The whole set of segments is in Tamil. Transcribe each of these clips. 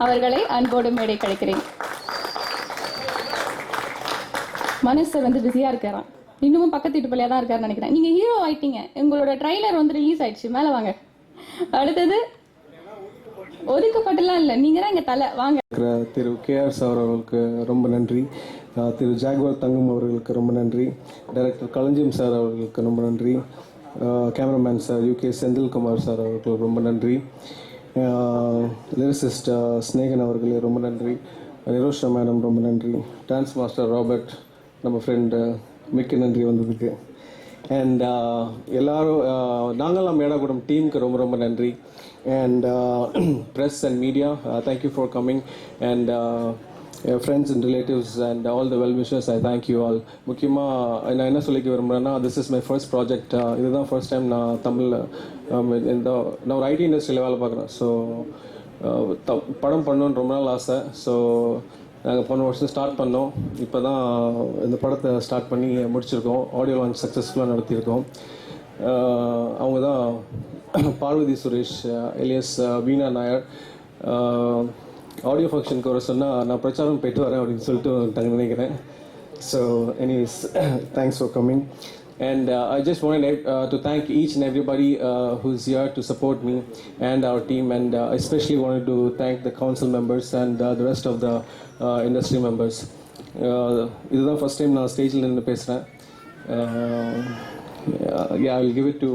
அவர்களை அன்போடு மேடை கழிக்கிறேன். மனசு பிஸியா இருக்காராம், இன்னமும் பக்கத்து வீட்டு பிள்ளையா தான் இருக்காருன்னு நினைக்கிறேன். நீங்க ஹீரோ ஆயிட்டீங்க, உங்களோட ட்ரைலர் ரிலீஸ் ஆயிடுச்சு, மேல வாங்க. அடுத்தது ஒதுக்கப்பட்டலாம் இல்லை, நீங்க தான் இங்க தலை, வாங்க. திரு KR சார் அவர்களுக்கு ரொம்ப நன்றி. திரு ஜாகுவார் தங்கம் அவர்களுக்கு ரொம்ப நன்றி. டைரக்டர் களஞ்சியம் சார் அவர்களுக்கு ரொம்ப நன்றி. Cameraman sir UK Senthilkumar sir அவர்களுக்கு ரொம்ப நன்றி. லிரிசிஸ்ட் ஸ்னேகன் அவர்களே ரொம்ப நன்றி. நிரோஷா மேடம் ரொம்ப நன்றி. டான்ஸ் மாஸ்டர் ராபர்ட் நம்ம ஃப்ரெண்டு மிக்க நன்றி வந்ததுக்கு. அண்ட் எல்லாரும் நாங்கள்லாம் மேடாகூடம் டீமுக்கு ரொம்ப ரொம்ப நன்றி. And press and media, thank you for coming. And friends and relatives and all the well wishes, I thank you all. முக்கியமாக நான் என்ன சொல்லிக்க விரும்புகிறேன்னா, this is my first project. இதுதான் ஃபர்ஸ்ட் டைம் நான் தமிழில் நான் ஒரு ஐடி இண்டஸ்ட்ரியில் வேலை பார்க்குறேன். ஸோ படம் பண்ணணுன்னு ரொம்ப நாள் ஆசை. ஸோ நாங்கள் போன வருஷம் ஸ்டார்ட் பண்ணோம். இப்போ தான் இந்த படத்தை ஸ்டார்ட் பண்ணி முடிச்சிருக்கோம். ஆடியோ லான்ச் சக்ஸஸ்ஃபுல்லாக நடத்தியிருக்கோம். அவங்க தான் பார்வதி சுரேஷ் எலியஸ் வீணா நாயர். ஆடியோ ஃபங்க்ஷனுக்கு வர சொன்னால் நான் பிரச்சாரம் போயிட்டு வரேன் அப்படின்னு சொல்லிட்டு நினைக்கிறேன். So anyways, thanks for coming. And I just wanted to thank each and everybody who's here to support me and our team, and especially wanted to thank the council members and the rest of the industry members. இதுதான் ஃபர்ஸ்ட் டைம் நான் ஸ்டேஜில் நின்று பேசுகிறேன். I will give it to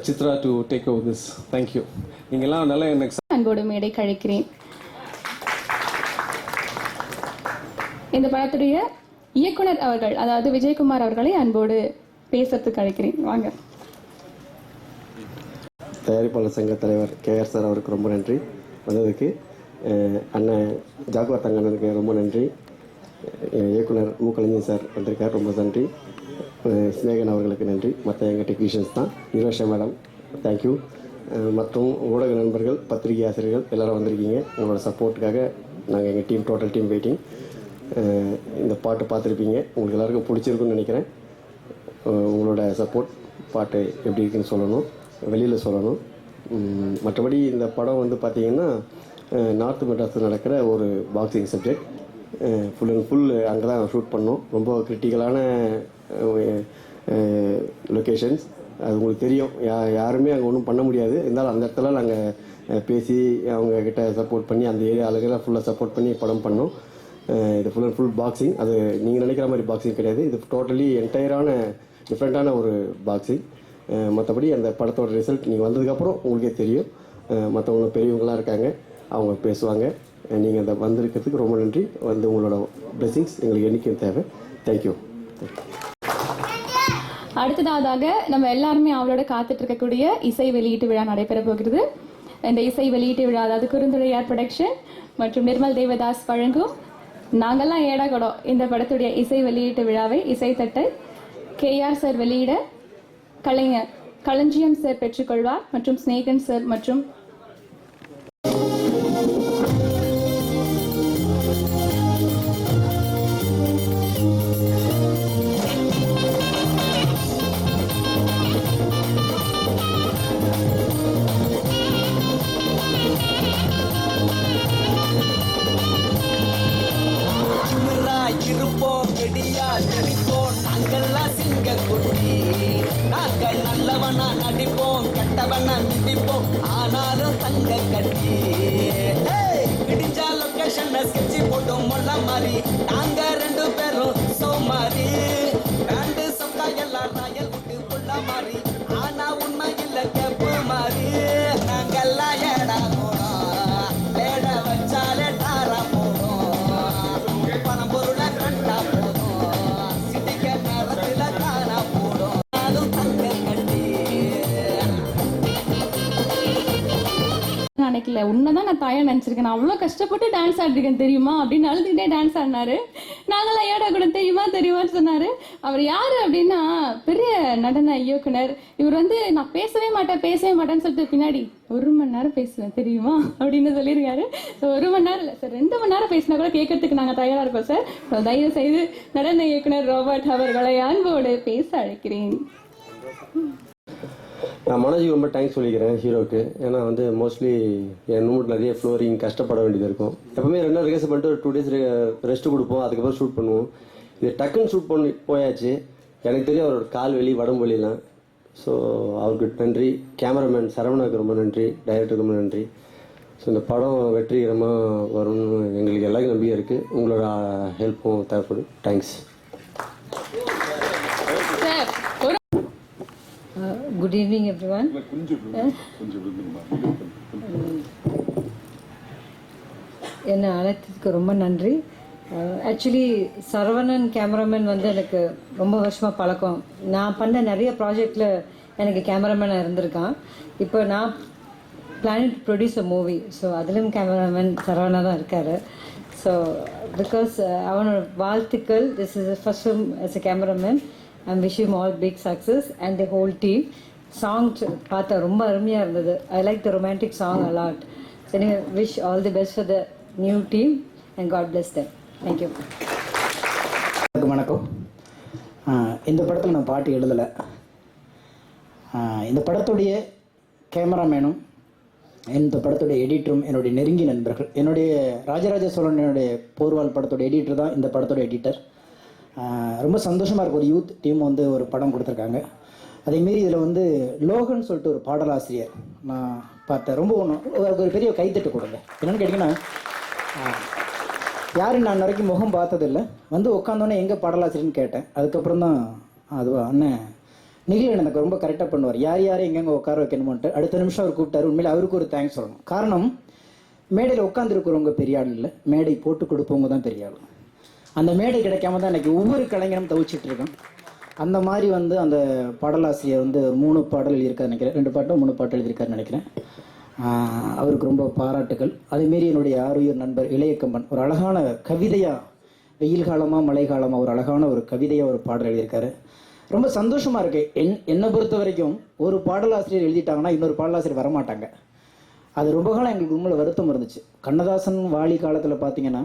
Chitra to take over this. Thank you. நீங்கள்லாம் நல்லா எனக்கு அன்போடு மேடை கழிக்கிறேன். இந்த படத்துடைய இயக்குனர் அவர்கள், அதாவது விஜயகுமார் அவர்களை அன்போடு பேசுறதுக்கு அழைக்கிறேன், வாங்க. தயாரிப்பாளர் சங்க தலைவர் KR சார் அவருக்கு ரொம்ப நன்றி வந்ததுக்கு. அண்ணன் ஜாகுவார் தங்கண்ணனுக்கு ரொம்ப நன்றி. இயக்குனர் களஞ்சியம் சார் வந்திருக்கார், ரொம்ப நன்றி. ஸ்னேகன் அவர்களுக்கு நன்றி. மற்ற எங்கள் டெக்னீஷியன்ஸ் தான். Nirosha madam thank you. மற்றும் ஊடக நண்பர்கள், பத்திரிகை ஆசிரியர்கள் எல்லோரும் வந்திருக்கீங்க. உங்களோட சப்போர்ட்டுக்காக நாங்கள் எங்கள் டீம், டோட்டல் டீம் வெயிட்டிங். இந்த பாட்டு பார்த்துருப்பீங்க, உங்களுக்கு எல்லாருக்கும் பிடிச்சிருக்குன்னு நினைக்கிறேன். உங்களோட சப்போர்ட், பாட்டு எப்படி இருக்குன்னு சொல்லணும், வெளியில் சொல்லணும். மற்றபடி இந்த படம் பார்த்திங்கன்னா நார்த் மெட்ராஸில் நடக்கிற ஒரு boxing subject. Full and full அங்கே தான் ஷூட் பண்ணோம். ரொம்ப கிரிட்டிக்கலான லொக்கேஷன்ஸ். அது உங்களுக்கு தெரியும், யாருமே அங்கே ஒன்றும் பண்ண முடியாது. இருந்தாலும் அந்த இடத்துல நாங்கள் பேசி அவங்கக்கிட்ட சப்போர்ட் பண்ணி அந்த ஏரியா ஆளுகளை ஃபுல்லாக சப்போர்ட் பண்ணி படம் பண்ணோம். இது ஃபுல் அண்ட் ஃபுல் பாக்ஸிங். அது நீங்கள் நினைக்கிற மாதிரி பாக்ஸிங் கிடையாது. இது டோட்டலி என்டையரான டிஃப்ரெண்ட்டான ஒரு பாக்ஸிங். மற்றபடி அந்த படத்தோட ரிசல்ட் நீங்கள் வந்ததுக்கப்புறம் உங்களுக்கே தெரியும். மற்றவங்க பெரியவங்களாம் இருக்காங்க, அவங்க பேசுவாங்க. நீங்கள் அந்த வந்திருக்கிறதுக்கு ரொம்ப நன்றி. உங்களோட பிளெஸிங்ஸ் எங்களுக்கு என்றைக்கும் தேவை. தேங்க்யூ. அடுத்ததாக நம்ம எல்லாருமே அவளோட காத்துட்டு இருக்கக்கூடிய இசை வெளியீட்டு விழா நடைபெற போகிறது. இந்த இசை வெளியீட்டு விழா, அதாவது குறுந்துடையார் ப்ரொடக்ஷன் மற்றும் நிர்மல் தேவதாஸ் வழங்கும் நாங்கள்லாம் ஏடாகடம் இந்த படத்துடைய இசை வெளியீட்டு விழாவை இசைத்தட்டை KR சார் வெளியிட களஞ்சியம் சார் பெற்றுக்கொள்வார் மற்றும் ஸ்னேகன் சார் மற்றும் நாங்கள் நல்லவனா நடிப்போம், கெட்டவனா மிதிப்போம், ஆனாலும் தங்க கட்டி இடிஞ்சா லொகேஷன் ஸ்கெட்சி போட்டோம் மொல்ல மாதிரி. நாங்க 2 பேரும் சோமாரி, பேண்டு சொக்கா எல்லாம் ராயல் விட்டு புள்ள மாதிரி. ஆனா உண்மை இல்ல கேப்பு மாதிரி. நாங்கெல்லாம் ஏடா போனோம், ஏட வச்சாலே டாரா போனோம், பணம் பொருளை கண்டா போனோம், சிட்டிக்க நேரத்துல காணா போடும். நினைக்கல, உன்னதான் நான் தாயா நினைச்சிருக்கேன். நான் அவ்வளோ கஷ்டப்பட்டு டான்ஸ் ஆடிருக்கேன் தெரியுமா அப்படின்னு அழுதுகிட்டே டான்ஸ் ஆடினாரு. நாங்களாம் ஏடா கூட தெரியுமான்னு சொன்னாரு. அவர் யாரு அப்படின்னா பெரிய நடன இயக்குனர். இவர் நான் பேசவே மாட்டேன்னு சொல்லிட்டு பின்னாடி 1 மணி நேரம் பேசுவேன் தெரியுமா அப்படின்னு சொல்லியிருக்காரு. ஸோ 1 மணி நேரம் இல்லை சார், 2 மணி நேரம் பேசினா கூட கேட்கறதுக்கு நாங்கள் தயாராக இருக்கோம் சார். தயவு செய்து நடன இயக்குனர் ராபர்ட் அவர்களை அன்போடு பேச அழைக்கிறேன். நான் மனோஜுக்கு ரொம்ப தேங்க்ஸ் சொல்லிக்கிறேன் ஹீரோக்கு. ஏன்னா வந்து மோஸ்ட்லி என் மூட் நிறைய ஃப்ளோரிங் கஷ்டப்பட வேண்டியது இருக்கும். எப்பவுமே 2 நாள் ரிஹர்சல் பண்ணிட்டு ஒரு 2 days ரெஸ்ட் கொடுப்போம், அதுக்கப்புறம் ஷூட் பண்ணுவோம். இது டக்குன்னு ஷூட் பண்ணி போயாச்சு. எனக்கு தெரியும் அவரோட கால் வலி உடம்பு வலிலாம். ஸோ அவருக்கு நன்றி. கேமராமேன் சரவணாவுக்கு ரொம்ப நன்றி, டைரக்டருக்கு ரொம்ப நன்றி. ஸோ இந்த படம் வெற்றிகரமாக வரும்னு எங்களுக்கு எல்லாருக்கும் நம்பிக்கை இருக்குது. உங்களோட ஹெல்ப்பும் தேவைப்படும். தேங்க்ஸ். Good evening, everyone. என்னை அழைத்ததுக்கு ரொம்ப நன்றி. ஆக்சுவலி சரவணன் கேமராமேன் வந்து எனக்கு ரொம்ப வருஷமாக பழக்கம். நான் பண்ண நிறைய ப்ராஜெக்டில் எனக்கு கேமராமேனாக இருந்திருக்கான். இப்போ நான் planning to produce a movie. So அதிலும் கேமராமேன் சரவணா தான் இருக்கார். ஸோ பிகாஸ் அவனோட வாழ்த்துக்கள். This is first film as a cameraman. I'm wish him all big success and the whole team. Song பார்த்தா ரொம்ப அருமையாக இருந்தது. I like the romantic song a lot. So wish all the best for the new team and God bless them. Thank you. வணக்கம். இந்த படத்தில் நான் பாட்டு எழுதலை. இந்த படத்துடைய கேமராமேனும் இந்த படத்துடைய எடிட்டரும் என்னுடைய நெருங்கிய நண்பர்கள். என்னுடைய ராஜராஜ சோழனுடைய போர்வால் படத்தோட எடிட்டர் தான் இந்த படத்தோட எடிட்டர். ரொம்ப சந்தோஷமாக இருக்கும். ஒரு யூத் டீம் வந்து ஒரு படம் கொடுத்துருக்காங்க. அதேமாரி இதில் வந்து லோகன் சொல்லிட்டு ஒரு பாடலாசிரியர் நான் பார்த்தேன். ரொம்ப ஒரு பெரிய கைத்தட்டு கொடுங்க. என்னென்னு கேட்டிங்கன்னா, யாரும் நான் வரைக்கும் முகம் பார்த்ததில்லை. வந்து உட்காந்தோன்னே எங்கே பாடலாசிரியர்னு கேட்டேன். அதுக்கப்புறம் தான் அதுவா அண்ணன் நிகிலன் எனக்கு ரொம்ப கரெக்டாக பண்ணுவார். யார் யாரும் எங்கெங்கே உட்கார வைக்கணுமோன்ட்டு அடுத்த நிமிஷம் அவர் கூப்பிட்டாரு. உண்மையில் அவருக்கு ஒரு தேங்க்ஸ் சொல்லணும். காரணம், மேடையில் உட்காந்துருக்கிறவங்க பெரிய ஆள் இல்லை, மேடை போட்டு கொடுப்பவங்க தான் பெரிய ஆள். அந்த மேடை கிடைக்காம தான் இன்றைக்கி ஒவ்வொரு கலைஞரும் தவிச்சிட்டு இருக்கேன். அந்த மாதிரி வந்து அந்த பாடலாசிரியர் வந்து 3 பாடல் எழுதியிருக்காரு நினைக்கிறேன். 2 பாட்டோ 3 பாட்டு எழுதியிருக்காருன்னு நினைக்கிறேன். அவருக்கு ரொம்ப பாராட்டுகள். அதேமாரி என்னுடைய ஆருயிர் நண்பர் இளையக்கம்பன் ஒரு அழகான கவிதையாக, வெயில் காலமாக மழை காலமாக ஒரு அழகான ஒரு கவிதையாக ஒரு பாடல் எழுதியிருக்காரு. ரொம்ப சந்தோஷமாக இருக்குது. என்னை பொறுத்த வரைக்கும் ஒரு பாடலாசிரியர் எழுதிட்டாங்கன்னா இன்னொரு பாடலாசிரியர் வரமாட்டாங்க. அது ரொம்ப காலம் எங்களுக்கு உண்மையில் வருத்தம் இருந்துச்சு. கண்ணதாசன் வாலி காலத்தில் பார்த்தீங்கன்னா,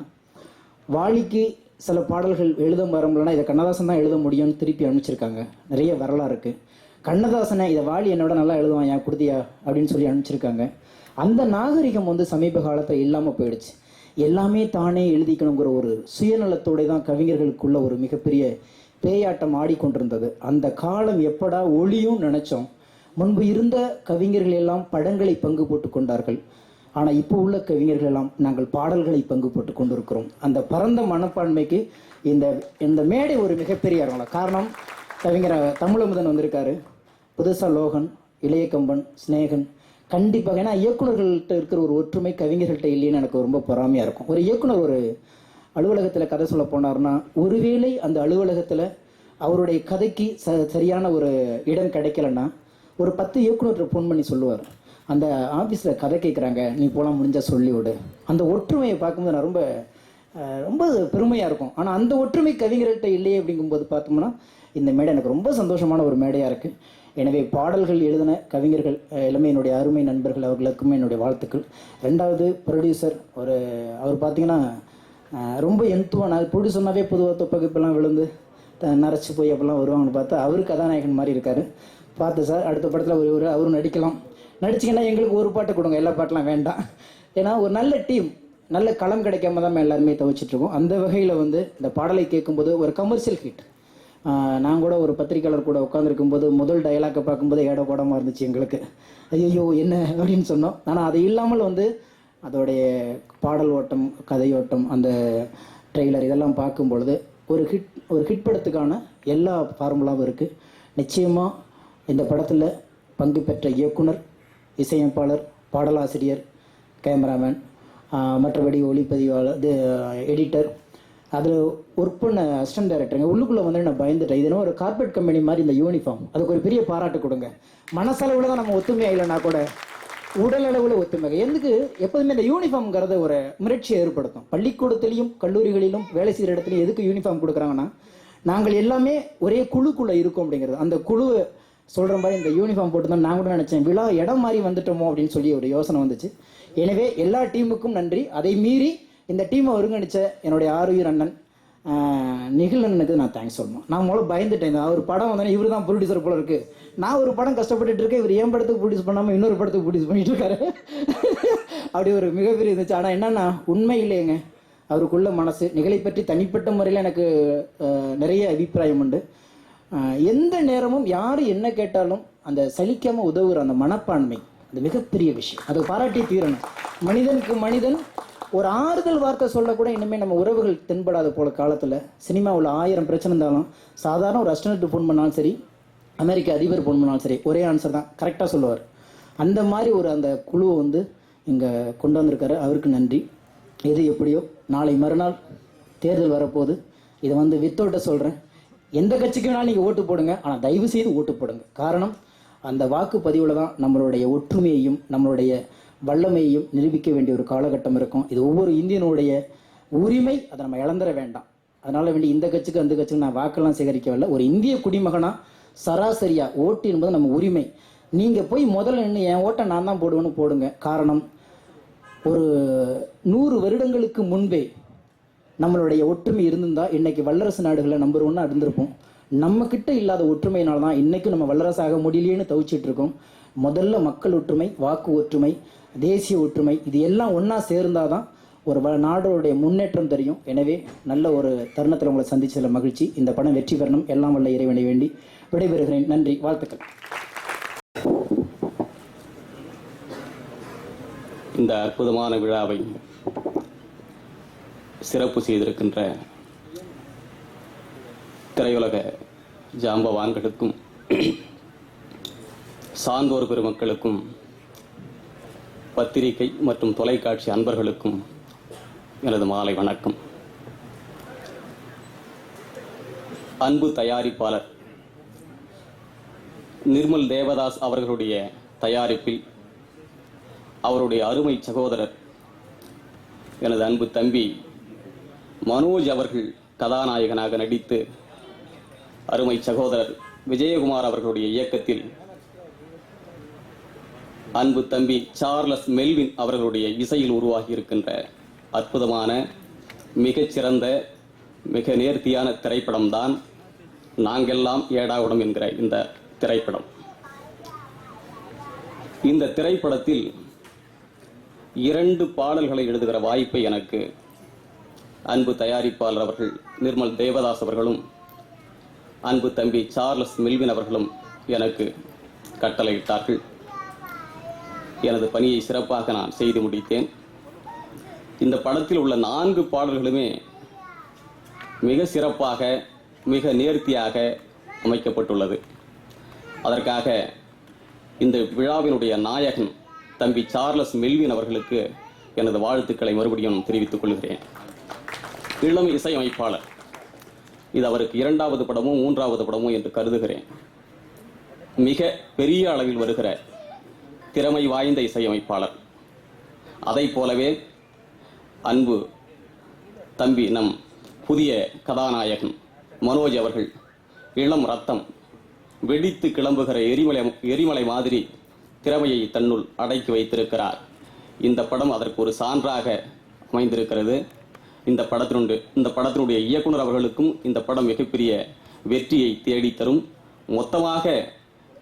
வாலிக்கு சில பாடல்கள் எழுத வரம்புலன்னா இதை கண்ணதாசன் தான் எழுத முடியும்னு திருப்பி அனுப்பிச்சிருக்காங்க. நிறைய வரலாறு இருக்குது. கண்ணதாசனை இதை வாலி என்னோட நல்லா எழுதுவான், ஏன் கொடுத்தியா அப்படின்னு சொல்லி அனுப்பிச்சிருக்காங்க. அந்த நாகரிகம் வந்து சமீப காலத்தில் இல்லாமல் போயிடுச்சு. எல்லாமே தானே எழுதிக்கணுங்கிற ஒரு சுயநலத்தோடு தான் கவிஞர்களுக்குள்ள ஒரு மிகப்பெரிய பேயாட்டம் ஆடிக்கொண்டிருந்தது. அந்த காலம் எப்படா ஒளியும் நினச்சோம். முன்பு இருந்த கவிஞர்கள் எல்லாம் படங்களை பங்கு போட்டு கொண்டார்கள். ஆனால் இப்போ உள்ள கவிஞர்கள் எல்லாம் நாங்கள் பாடல்களை பங்கு போட்டு கொண்டிருக்கிறோம். அந்த பரந்த மனப்பான்மைக்கு இந்த மேடை ஒரு மிகப்பெரிய இறங்கலாம். காரணம், கவிஞர் தமிழமுதன் வந்திருக்காரு, புதுசாக லோகன், இளையக்கம்பன், ஸ்நேகன். கண்டிப்பாக, ஏன்னா இயக்குநர்கள்ட்ட இருக்கிற ஒரு ஒற்றுமை கவிஞர்கள்ட்ட இல்லைன்னு எனக்கு ரொம்ப பொறாமையாக இருக்கும். ஒரு இயக்குனர் ஒரு அலுவலகத்தில் கதை சொல்ல போனார்னா, ஒருவேளை அந்த அலுவலகத்தில் அவருடைய கதைக்கு சரியான ஒரு இடம் கிடைக்கலன்னா ஒரு 10 இயக்குநர்கிட்ட ஃபோன் பண்ணி சொல்லுவார், அந்த ஆஃபீஸில் கதை கேட்குறாங்க, நீ போகலாம், முடிஞ்சால் சொல்லிவிடு. அந்த ஒற்றுமையை பார்க்கும்போது நான் ரொம்ப ரொம்ப பெருமையாக இருக்கும். ஆனால் அந்த ஒற்றுமை கவிஞர்கள்ட்ட இல்லையே அப்படிங்கும்போது பார்த்தோம்னா இந்த மேடை எனக்கு ரொம்ப சந்தோஷமான ஒரு மேடையாக இருக்குது. எனவே பாடல்கள் எழுதின கவிஞர்கள் எல்லாமே என்னுடைய அருமை நண்பர்கள், அவர்களுக்குமே என்னுடைய வாழ்த்துக்கள். 2வது ப்ரொடியூசர் அவர் பார்த்தீங்கன்னா ரொம்ப எந்துவாக, நான் ப்ரொடியூசர்னாவே பொதுவாக தொப்பகிப்பெல்லாம் விழுந்து நரைச்சி போய் அப்பெல்லாம் வருவாங்கன்னு பார்த்தா அவர் கதாநாயகன் மாதிரி இருக்கார். பார்த்து சார், அடுத்த படத்தில் அவரும் நடிக்கலாம், நடிச்சிங்கன்னா எங்களுக்கு ஒரு பாட்டு கொடுங்க, எல்லா பாட்டெலாம் வேண்டாம். ஏன்னா ஒரு நல்ல டீம், நல்ல களம் கிடைக்காம தான் எல்லாருமே தவிச்சிட்ருக்கோம். அந்த வகையில் வந்து இந்த பாடலை கேட்கும்போது ஒரு கமர்ஷியல் ஹிட். நான் கூட ஒரு பத்திரிக்கையாளர் கூட உட்காந்துருக்கும்போது முதல் டயலாக்கை பார்க்கும்போது ஏட கூடமாக இருந்துச்சு எங்களுக்கு. ஐயோ என்ன அப்படின்னு சொன்னோம். ஆனால் அது இல்லாமல் வந்து அதோடைய பாடல் ஓட்டம், கதையோட்டம், அந்த ட்ரெய்லர் இதெல்லாம் பார்க்கும்பொழுது ஒரு ஹிட் படத்துக்கான எல்லா ஃபார்முலாவும் இருக்குது. நிச்சயமாக இந்த படத்தில் பங்கு பெற்ற இயக்குனர், இசையமைப்பாளர், பாடலாசிரியர், கேமராமேன், மற்றபடி ஒளிப்பதிவாளர், எடிட்டர், அதில் ஒர்க் பண்ண அசிஸ்டன்ட் டைரக்டருங்க, உள்ளுக்குள்ளே வந்து நான் பயந்துட்டேன். இதுனா ஒரு கார்பரேட் கம்பெனி மாதிரி இந்த யூனிஃபார்ம், அதுக்கு ஒரு பெரிய பாராட்டு கொடுங்க. மனசளவில் தான் நம்ம ஒத்துமையாக இல்லைனா கூட உடல் அளவில் ஒத்துமை. எதுக்கு எப்போதுமே இந்த யூனிஃபார்ம்ங்கிறத ஒரு மிரட்சியை ஏற்படுத்தும். பள்ளிக்கூடத்திலையும் கல்லூரிகளிலும் வேலை செய்கிற இடத்துலையும் எதுக்கு யூனிஃபார்ம் கொடுக்குறாங்கன்னா, நாங்கள் எல்லாமே ஒரே குழுக்குள்ளே இருக்கோம் அப்படிங்கிறது. அந்த குழுவை சொல்கிற மாதிரி இந்த யூனிஃபார்ம் போட்டு தான் நான் கூட நினச்சேன், விழா இடம் மாதிரி வந்துட்டோமோ அப்படின்னு சொல்லி ஒரு யோசனை வந்துச்சு. எனவே எல்லா டீமுக்கும் நன்றி. அதை மீறி இந்த டீமை ஒருங்கிணைச்ச என்னுடைய ஆருயிர் அண்ணன் நிகிலனுக்கு நான் தேங்க்ஸ் சொல்லணும். நான் முதல்ல பயந்துட்டேன், அவர் படம் வந்தோடனே இவர் தான் ப்ரொடியூசர் போல இருக்கு. நான் ஒரு படம் கஷ்டப்பட்டுட்டு இருக்கேன், இவர் என் படத்துக்கு ப்ரொடியூஸ் பண்ணாமல் இன்னொரு படத்துக்கு ப்ரொடியூஸ் பண்ணிட்டு இருக்காரு. அப்படி ஒரு மிகப்பெரிய இருந்துச்சு. ஆனால் என்னன்னா உண்மை இல்லைங்க, அவருக்குள்ள மனசு. நிகழை பற்றி தனிப்பட்ட முறையில் எனக்கு நிறைய அபிப்பிராயம் உண்டு. எந்த நேரமும் யார் என்ன கேட்டாலும் அந்த சலிக்காமல் உதவுற அந்த மனப்பான்மை, அது மிகப்பெரிய விஷயம். அதை பாராட்டி தீரணும். மனிதனுக்கு மனிதன் ஒரு ஆறுதல் வார்த்தை சொல்லக்கூட இனிமேல் நம்ம உறவுகள் தென்படாத போல காலத்தில் சினிமாவில் 1000 பிரச்சனை இருந்தாலும் சாதாரண ஒரு அசிஸ்டன்ட் ஃபோன் பண்ணாலும் சரி, அமெரிக்க அதிபர் ஃபோன் பண்ணாலும் சரி, ஒரே ஆன்சர் தான், கரெக்டாக சொல்லுவார். அந்த மாதிரி ஒரு அந்த குழுவை வந்து இங்கே கொண்டு வந்திருக்காரு, அவருக்கு நன்றி. எது எப்படியோ நாளை மறுநாள் தேர்தல் வரப்போகுது. இதை வந்து வித்தோட்ட சொல்கிறேன், எந்த கட்சிக்கு வேணாலும் நீங்கள் ஓட்டு போடுங்க, ஆனால் தயவு செய்து ஓட்டு போடுங்க. காரணம், அந்த வாக்குப்பதிவில் தான் நம்மளுடைய ஒற்றுமையையும் நம்மளுடைய வல்லமையையும் நிரூபிக்க வேண்டிய ஒரு காலகட்டம் இருக்கும். இது ஒவ்வொரு இந்தியனுடைய உரிமை, அதை நம்ம இழந்துட வேண்டாம். அதனால் வேண்டி இந்த கட்சிக்கு அந்த கட்சிக்கு நான் வாக்கெல்லாம் சேகரிக்கவில்லை. ஒரு இந்திய குடிமகனா சராசரியாக ஓட்டு என்பது நம்ம உரிமை. நீங்கள் போய் முதல்ல நின்று என் ஓட்டை நான் தான் போடுவேன்னு போடுங்க. காரணம், ஒரு 100 வருடங்களுக்கு முன்பே நம்மளுடைய ஒற்றுமை இருந்திருந்தால் இன்னைக்கு வல்லரசு நாடுகளில் நம்பர் 1 இருந்திருப்போம். நம்ம கிட்ட இல்லாத ஒற்றுமையினால தான் இன்னைக்கும் நம்ம வல்லரசாக முடியலையேன்னு தவிச்சிட்டு இருக்கோம். முதல்ல மக்கள் ஒற்றுமை, வாக்கு ஒற்றுமை, தேசிய ஒற்றுமை, இது எல்லாம் ஒன்றா சேர்ந்தாதான் ஒரு நாடோடைய முன்னேற்றம் தெரியும். எனவே நல்ல ஒரு தருணத்தில் உங்களை சந்திச்சதில் மகிழ்ச்சி. இந்த படம் வெற்றி பெறணும், எல்லாம் வல்ல இறைவனை வேண்டி விடைபெறுகிறேன். நன்றி, வாழ்த்துக்கள். இந்த அற்புதமான விழாவை சிறப்பு செய்திருக்கின்ற திரையுலக ஜாம்பவான்களுக்கும் சான்றோர் பெருமக்களுக்கும் பத்திரிகை மற்றும் தொலைக்காட்சி அன்பர்களுக்கும் எனது மாலை வணக்கம். அன்பு தயாரிப்பாளர் நிர்மல் தேவதாஸ் அவர்களுடைய தயாரிப்பில் அவருடைய அருமை சகோதரர் எனது அன்பு தம்பி மனோஜ் அவர்கள் கதாநாயகனாக நடித்து அருமை சகோதரர் விஜயகுமார் அவர்களுடைய இயக்கத்தில் அன்பு தம்பி சார்லஸ் மெல்வின் அவர்களுடைய இசையில் உருவாகி இருக்கின்ற அற்புதமான மிகச்சிறந்த மிக நேர்த்தியான திரைப்படம்தான் நாங்கெல்லாம் ஏடாகுடம் என்கிற இந்த திரைப்படம். இந்த திரைப்படத்தில் 2 பாடல்களை எழுதுகிற வாய்ப்பை எனக்கு அன்பு தயாரிப்பாளர் அவர்கள் நிர்மல் தேவதாஸ் அவர்களும் அன்பு தம்பி சார்லஸ் மெல்வின் அவர்களும் எனக்கு கட்டளையிட்டார்கள். எனது பணியை சிறப்பாக நான் செய்து முடித்தேன். இந்த படத்தில் உள்ள 4 பாடல்களுமே மிக சிறப்பாக மிக நேர்த்தியாக அமைக்கப்பட்டுள்ளது. அதற்காக இந்த விழாவினுடைய நாயகன் தம்பி சார்லஸ் மெல்வின் அவர்களுக்கு எனது வாழ்த்துக்களை மறுபடியும் தெரிவித்துக் கொள்கிறேன். இளம் இசையமைப்பாளர், இது அவருக்கு 2வது படமோ 3வது படமோ என்று கருதுகிறேன். மிக பெரிய அளவில் வருகிற திறமை வாய்ந்த இசையமைப்பாளர். அதை போலவே அன்பு தம்பி நம் புதிய கதாநாயகன் மனோஜ் அவர்கள் இளம் ரத்தம், வெடித்து கிளம்புகிற எரிமலை மாதிரி திறமையை தன்னுள் அடக்கி வைத்திருக்கிறார். இந்த படம் அதற்கு ஒரு சான்றாக அமைந்திருக்கிறது. இந்த படத்தினுடைய இயக்குனர் அவர்களுக்கும் இந்த படம் மிகப்பெரிய வெற்றியை தேடித்தரும். மொத்தமாக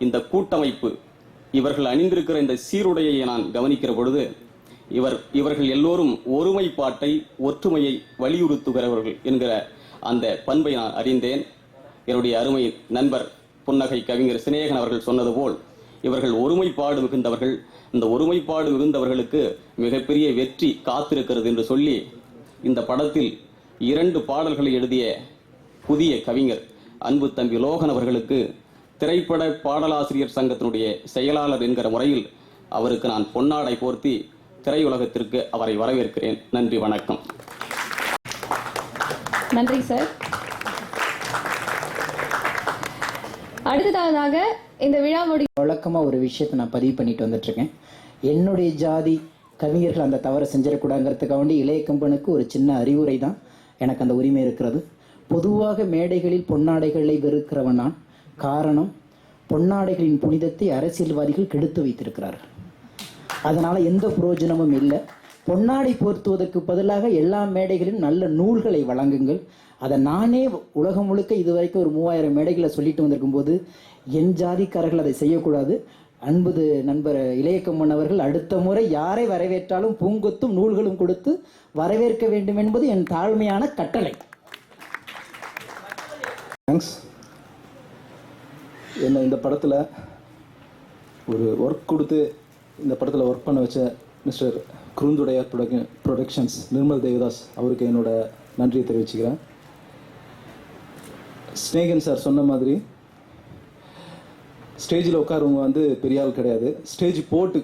இந்த கூட்டமைப்பு, இவர்கள் அணிந்திருக்கிற இந்த சீருடையை நான் கவனிக்கிற பொழுது இவர்கள் எல்லோரும் ஒருமைப்பாட்டை, ஒற்றுமையை வலியுறுத்துகிறவர்கள் என்கிற அந்த பண்பை நான் அறிந்தேன். என்னுடைய அருமை நண்பர் புன்னகை கவிஞர் சினேகன் அவர்கள் சொன்னது போல் இவர்கள் ஒருமைப்பாடு மிகுந்தவர்கள். இந்த ஒருமைப்பாடு மிகுந்தவர்களுக்கு மிகப்பெரிய வெற்றி காத்திருக்கிறது என்று சொல்லி இந்த படத்தில் 2 பாடல்களை எழுதிய புதிய கவிஞர் அன்பு தம்பி லோகன் அவர்களுக்கு திரைப்பட பாடலாசிரியர் சங்கத்தினுடைய செயலாளர் என்கிற முறையில் அவருக்கு நான் பொன்னாடை போர்த்தி திரையுலகத்திற்கு அவரை வரவேற்கிறேன். நன்றி, வணக்கம். நன்றி சார். அடுத்ததாக இந்த விழாவுடைய வழக்கமாக ஒரு விஷயத்தை நான் பதிவு பண்ணிட்டு வந்துட்டுருக்கேன். என்னுடைய ஜாதி கவிஞர்கள் அந்த தவறை செஞ்சிடக்கூடாதுங்கிறதுக்காக வேண்டி இளைய கம்பனுக்கு ஒரு சின்ன அறிவுரை தான் எனக்கு அந்த உரிமை இருக்கிறது. பொதுவாக மேடைகளில் பொன்னாடைகளை வெறுக்கிறவன் நான். காரணம், பொன்னாடைகளின் புனிதத்தை அரசியல்வாதிகள் கெடுத்து வைத்திருக்கிறார்கள். அதனால் எந்த பிரயோஜனமும் இல்லை. பொன்னாடை போர்த்துவதற்கு பதிலாக எல்லா மேடைகளிலும் நல்ல நூல்களை வழங்குங்கள். அதை நானே உலகம் முழுக்க இதுவரைக்கும் ஒரு 3000 மேடைகளை சொல்லிட்டு வந்திருக்கும் போது என் ஜாதிக்காரர்கள் அதை செய்யக்கூடாது. அன்புது நண்பர் இளையக்கம்மன் அவர்கள் அடுத்த முறை யாரை வரவேற்றாலும் பூங்கொத்தும் நூல்களும் கொடுத்து வரவேற்க வேண்டும் என்பது என் தாழ்மையான கட்டளை. தேங்க்ஸ். என்ன இந்த படத்தில் ஒரு ஒர்க் கொடுத்து இந்த படத்தில் ஒர்க் பண்ண வச்ச மிஸ்டர் குறுந்துடையார் ப்ரொடக்ஷன்ஸ் நிர்மல் தேவதாஸ் அவருக்கு என்னோட நன்றியை தெரிவிச்சுக்கிறேன். ஸ்னேகன் சார் சொன்ன மாதிரி ஸ்டேஜில் உட்காரவங்க வந்து பெரிய ஆள் கிடையாது, ஸ்டேஜ் போட்டு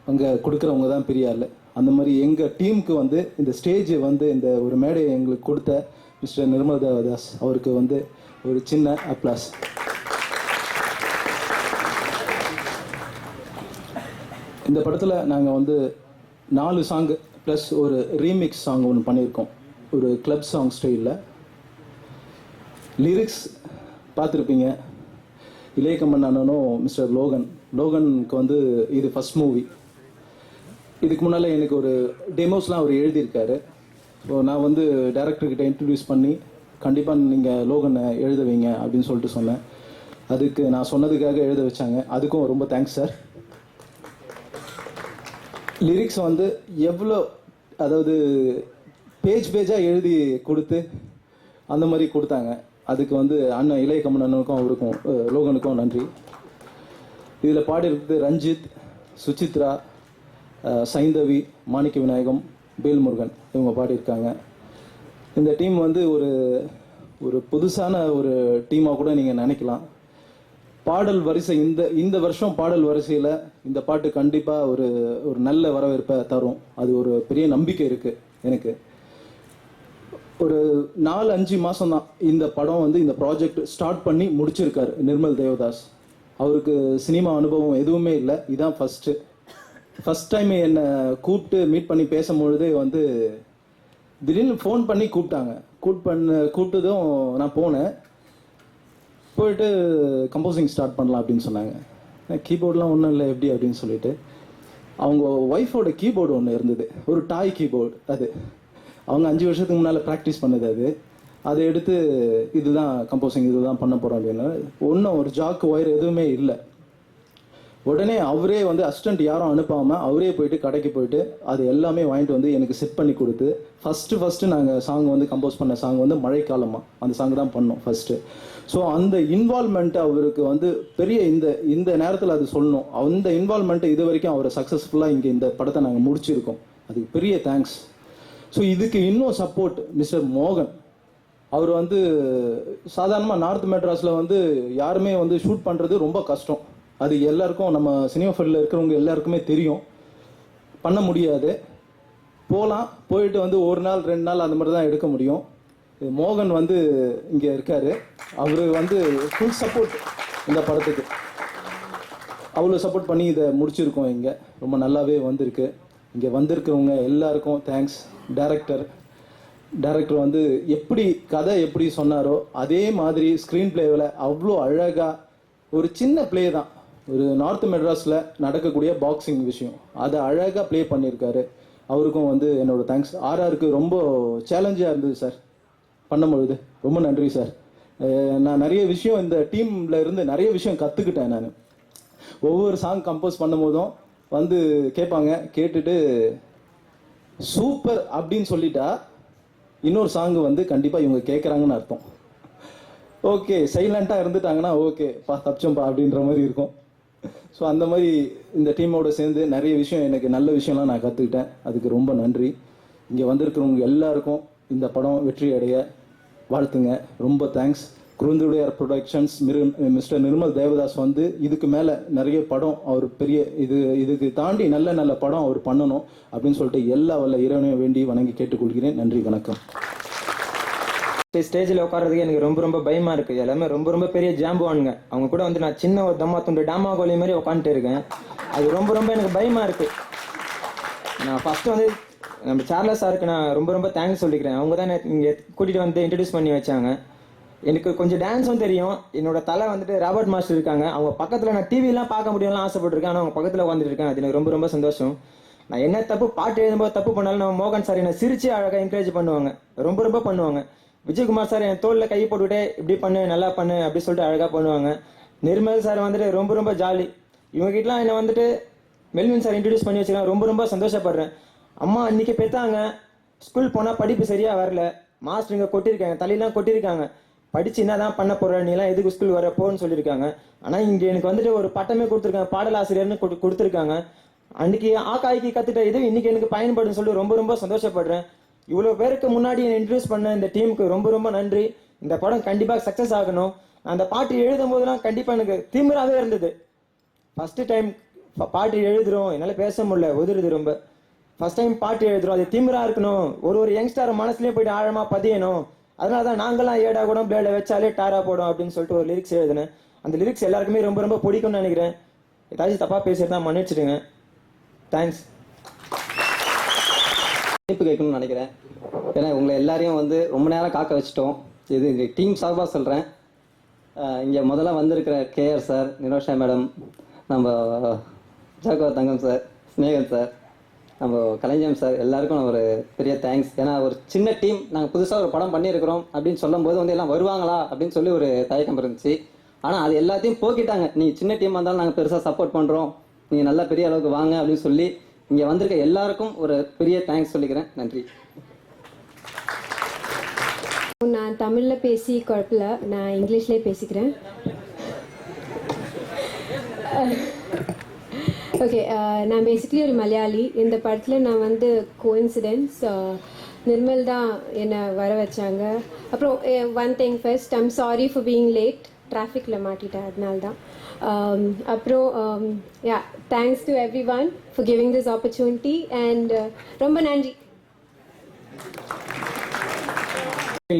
அங்கே கொடுக்குறவங்க தான் பெரிய ஆள். அந்த மாதிரி எங்கள் டீமுக்கு வந்து இந்த ஸ்டேஜை வந்து இந்த ஒரு மேடையை எங்களுக்கு கொடுத்த மிஸ்டர் நிர்மல் தேவதாஸ் அவருக்கு வந்து ஒரு சின்ன அப்ளாஸ். இந்த படத்தில் நாங்கள் வந்து 4 சாங்கு ப்ளஸ் ஒரு ரீமிக்ஸ் சாங் ஒன்று பண்ணியிருக்கோம், ஒரு கிளப் சாங் ஸ்டைலில். லிரிக்ஸ் பார்த்துருப்பீங்க, இளையக்கம்மன் அண்ணனும் மிஸ்டர் லோகனுக்கு வந்து இது ஃபஸ்ட் மூவி. இதுக்கு முன்னால் எனக்கு ஒரு டெமோஸ்லாம் அவர் எழுதியிருக்காரு. ஸோ நான் வந்து டைரக்டர்கிட்ட இன்ட்ரடியூஸ் பண்ணி கண்டிப்பாக நீங்கள் லோகனை எழுத வைங்க அப்படின்னு சொல்லிட்டு சொன்னேன். அதுக்கு நான் சொன்னதுக்காக எழுத வச்சாங்க, அதுக்கும் ரொம்ப தேங்க்ஸ் சார். லிரிக்ஸ் வந்து எவ்வளோ, அதாவது பேஜாக எழுதி கொடுத்து அந்த மாதிரி கொடுத்தாங்க. அதுக்கு வந்து அண்ணன் இளையக்கம்மன் அண்ணனுக்கும் அவருக்கும் லோகனுக்கும் நன்றி. இதில் பாடியிருக்கிறது ரஞ்சித், சுசித்ரா, சைந்தவி, மாணிக்க விநாயகம், வேல்முருகன் இவங்க பாடியிருக்காங்க. இந்த டீம் வந்து ஒரு புதுசான ஒரு டீமாக கூட நீங்கள் நினைக்கலாம். பாடல் வரிசை இந்த வருஷம் பாடல் வரிசையில் இந்த பாட்டு கண்டிப்பாக ஒரு நல்ல வரவேற்பை தரும். அது ஒரு பெரிய நம்பிக்கை இருக்குது எனக்கு. ஒரு 4-5 மாதம் தான் இந்த படம் வந்து இந்த ப்ராஜெக்ட் ஸ்டார்ட் பண்ணி முடிச்சிருக்காரு நிர்மல் தேவதாஸ். அவருக்கு சினிமா அனுபவம் எதுவுமே இல்லை, இதுதான் ஃபஸ்ட் டைம் என்னை கூப்பிட்டு மீட் பண்ணி பேசும்பொழுதே வந்து திடீர்னு ஃபோன் பண்ணி கூப்பிட்டதும் நான் போனேன். போயிட்டு கம்போசிங் ஸ்டார்ட் பண்ணலாம் அப்படின்னு சொன்னாங்க. கீபோர்டெலாம் ஒன்றும் இல்லை எப்படி அப்படின்னு சொல்லிட்டு அவங்க ஒய்ஃபோட கீபோர்டு ஒன்று இருந்தது, ஒரு டாய் கீபோர்டு. அது அவங்க 5 வருஷத்துக்கு முன்னால் ப்ராக்டிஸ் பண்ணது. அதை எடுத்து இதுதான் கம்போசிங், இதுதான் பண்ண போகிறோம் அப்படின்னு. ஒன்றும் ஒரு ஜாக்கு ஒயர் எதுவுமே இல்லை. உடனே அவரே வந்து அசிஸ்டண்ட் யாரும் அனுப்பாமல் அவரே போயிட்டு கடைக்கு போயிட்டு அது எல்லாமே வாங்கிட்டு வந்து எனக்கு செட் பண்ணி கொடுத்து ஃபஸ்ட்டு நாங்கள் சாங் வந்து கம்போஸ் பண்ண சாங் வந்து மழைக்காலமாக அந்த சாங் தான் பண்ணோம் ஃபஸ்ட்டு. ஸோ அந்த இன்வால்மெண்ட்டு அவருக்கு வந்து பெரிய இந்த நேரத்தில் அது சொல்லணும். அந்த இன்வால்மெண்ட்டு இது வரைக்கும் அவரை சக்ஸஸ்ஃபுல்லாக இங்கே இந்த படத்தை நாங்கள் முடிச்சிருக்கோம், அதுக்கு பெரிய தேங்க்ஸ். ஸோ இதுக்கு இன்னும் சப்போர்ட் மிஸ்டர் மோகன். அவர் வந்து சாதாரணமாக நார்த் மெட்ராஸில் வந்து யாருமே வந்து ஷூட் பண்ணுறது ரொம்ப கஷ்டம். அது எல்லாருக்கும், நம்ம சினிமா ஃபீல்டில் இருக்கிறவங்க எல்லாருக்குமே தெரியும். பண்ண முடியாது, போயிட்டு வந்து 1 நாள் 2 நாள் அந்த மாதிரி தான் எடுக்க முடியும். மோகன் வந்து இங்கே இருக்கார், அவர் வந்து ஃபுல் சப்போர்ட் இந்த படத்துக்கு. அவ்வளோ சப்போர்ட் பண்ணி இதை முடிச்சிருக்கோம். இங்கே ரொம்ப நல்லாவே வந்திருக்கு. இங்கே வந்திருக்கிறவங்க எல்லாருக்கும் தேங்க்ஸ். டைரக்டர் வந்து கதை எப்படி சொன்னாரோ அதே மாதிரி ஸ்க்ரீன் பிளேவில் அவ்வளோ அழகாக, ஒரு சின்ன பிளே தான், ஒரு நார்த் மெட்ராஸில் நடக்கக்கூடிய பாக்ஸிங் விஷயம், அதை அழகாக ப்ளே பண்ணியிருக்காரு. அவருக்கும் வந்து என்னோட தேங்க்ஸ். ஆர்ஆருக்கு ரொம்ப சேலஞ்சாக இருந்தது சார் பண்ணும்பொழுது. ரொம்ப நன்றி சார். நான் நிறைய விஷயம் இந்த டீமில் இருந்து நிறைய விஷயம் கற்றுக்கிட்டேன். நான் ஒவ்வொரு சாங் கம்போஸ் பண்ணும் போதும் வந்து கேட்பாங்க, கேட்டுட்டு சூப்பர் அப்படின்னு சொல்லிட்டா இன்னொரு சாங் வந்து கண்டிப்பாக இவங்க கேட்குறாங்கன்னு அர்த்தம். ஓகே, சைலண்ட்டாக இருந்துட்டாங்கன்னா ஓகே தப்பிச்சோம்பா அப்படின்ற மாதிரி இருக்கும். ஸோ அந்த மாதிரி இந்த டீமோட சேர்ந்து நிறைய விஷயம், எனக்கு நல்ல விஷயம்லாம் நான் கற்றுக்கிட்டேன். அதுக்கு ரொம்ப நன்றி. இங்கே வந்திருக்கிறவங்க எல்லாருக்கும் இந்த படம் வெற்றி அடைய வாழ்த்துங்க. ரொம்ப thanks. Kurunthudaiyar productions Mister Nirmal Devadas வந்து இதுக்கு மேலே நிறைய படம் அவர் பெரிய இதுக்கு தாண்டி நல்ல படம் அவர் பண்ணணும் அப்படின்னு சொல்லிட்டு எல்லா வல்ல இறைவனையும் வேண்டி வணங்கி கேட்டுக்கொள்கிறேன். நன்றி, வணக்கம். ஸ்டேஜில் உட்காரதுக்கு எனக்கு ரொம்ப பயமாக இருக்குது. எல்லாமே ரொம்ப பெரிய ஜாம்புவானுங்க. அவங்க கூட வந்து நான் சின்ன ஒரு டாமா கோலி மாதிரி உட்காந்துட்டு இருக்கேன். அது ரொம்ப எனக்கு பயமாக இருக்குது. நான் ஃபஸ்ட்டு வந்து நம்ம சார்லஸ் சாருக்கு நான் ரொம்ப தேங்க்ஸ் சொல்லிக்கிறேன். அவங்க தான் இங்கே கூட்டிகிட்டு வந்து இன்ட்ரடியூஸ் பண்ணி வச்சாங்க. எனக்கு கொஞ்சம் டான்ஸும் தெரியும். என்னோட தலை வந்துட்டு ராபர்ட் மாஸ்டர் இருக்காங்க. அவங்க பக்கத்தில் நான் டிவிலாம் பார்க்க முடியும்லாம் ஆசைப்பட்டிருக்கேன். ஆனால் அவங்க பக்கத்தில் உட்காந்துட்டு இருக்கேன். அது எனக்கு ரொம்ப சந்தோஷம். நான் என்ன தப்பு பாட்டு எழுதும்போது தப்பு பண்ணாலும் நம்ம மோகன் சார் என்னை சிரிச்சு அழகாக என்கரேஜ் பண்ணுவாங்க, ரொம்ப ரொம்ப பண்ணுவாங்க. விஜயகுமார் சார் என் தோளில் கை போட்டுக்கிட்டே இப்படி பண்ணு நல்லா பண்ணு அப்படி சொல்லிட்டு அழகாக பண்ணுவாங்க. நிர்மல் சார் வந்துட்டு ரொம்ப ரொம்ப ஜாலி. இவங்ககிட்டலாம் என்னை வந்துட்டு மெல்வின் சார் இன்ட்ரடியூஸ் பண்ணி வச்சுக்கலாம், ரொம்ப ரொம்ப சந்தோஷப்படுறேன். அம்மா அன்றைக்கி பெற்றாங்க, ஸ்கூல் போனால் படிப்பு சரியாக வரல, மாஸ்டர் இங்கே கொட்டியிருக்காங்க, தலையெல்லாம் கொட்டியிருக்காங்க, படித்து என்ன தான் பண்ண போகிற நீலாம் எதுக்கு ஸ்கூல் வர போன்னு சொல்லியிருக்காங்க. ஆனால் இங்கே எனக்கு வந்துட்டு ஒரு பட்டமே கொடுத்துருக்காங்க, பாடலாசிரியர்னு கொடுத்துருக்காங்க. அன்றைக்கி ஆக்காய்க்கு கற்றுட்ட இது இன்றைக்கி எனக்கு பயன்படுன்னு சொல்லி ரொம்ப ரொம்ப சந்தோஷப்படுறேன். இவ்வளோ பேருக்கு முன்னாடி என்னை இன்ட்ரடியூஸ் பண்ண இந்த டீமுக்கு ரொம்ப ரொம்ப நன்றி. இந்த படம் கண்டிப்பாக சக்ஸஸ் ஆகணும். அந்த பாட்டு எழுதும் போதெல்லாம் கண்டிப்பாக எனக்கு திமிராகவே இருந்தது. ஃபஸ்ட்டு டைம் பாட்டு எழுதுகிறோம், என்னால் பேச முடியல, உதிருது ரொம்ப. ஃபஸ்ட் டைம் பாட்டு எழுதுகிறோம், அது திமிராக இருக்கணும், ஒரு யங்ஸ்டர் மனசுலேயே போய்ட்டு ஆழமாக பதியணும். அதனால தான் நாங்களாம் ஏடா கூட பிளேட வச்சாலே டாரா போடும் அப்படின்னு சொல்லிட்டு ஒரு லிரிக்ஸ் எழுதினேன். அந்த லிரிக்ஸ் எல்லாருக்குமே ரொம்ப ரொம்ப பிடிக்கும்னு நினைக்கிறேன். ஏதாச்சும் தப்பாக பேசிட்டு தான் மன்னிச்சிடுங்க. தேங்க்ஸ். மன்னிப்பு கேட்கணும்னு நினைக்கிறேன். ஏன்னா உங்களை எல்லாரையும் வந்து ரொம்ப நேரம் காக்க வச்சிட்டோம். இது இங்கே டீம் சார்பாக சொல்கிறேன். இங்கே முதல்ல வந்திருக்கிற கேஆர் சார், நிரோஷா மேடம், நம்ம ஜாகுவார் தங்கம் சார், ஸ்னேகன் சார், நம்ம கலைஞம் சார், எல்லாருக்கும் நான் ஒரு பெரிய தேங்க்ஸ். ஏன்னா ஒரு சின்ன டீம், நாங்கள் புதுசாக ஒரு படம் பண்ணியிருக்கிறோம் அப்படின்னு சொல்லும்போது வந்து எல்லாம் வருவாங்களா அப்படின்னு சொல்லி ஒரு தயக்கம் இருந்துச்சு. ஆனால் அது எல்லாத்தையும் போக்கிட்டாங்க. நீங்கள் சின்ன டீமாக இருந்தாலும் நாங்கள் பெருசாக சப்போர்ட் பண்ணுறோம், நீங்கள் நல்லா பெரிய அளவுக்கு வாங்க அப்படின்னு சொல்லி இங்கே வந்திருக்க எல்லாருக்கும் ஒரு பெரிய தேங்க்ஸ் சொல்லிக்கிறேன். நன்றி. நான் தமிழில் பேசி குழப்பல, நான் இங்கிலீஷ்லேயே பேசிக்கிறேன். ஓகே, நான் பேசிக்கலி ஒரு மலையாளி. இந்த படத்தில் நான் வந்து கோஇன்சிடென்ஸ், நிர்மல் தான் என்னை வர வச்சாங்க. அப்புறம் one thing first, I'm sorry for being late, டிராஃபிக்கில் மாட்டிட்டேன், அதனால தான். அப்புறம் yeah, thanks to everyone for giving this opportunity and ரொம்ப நன்றி.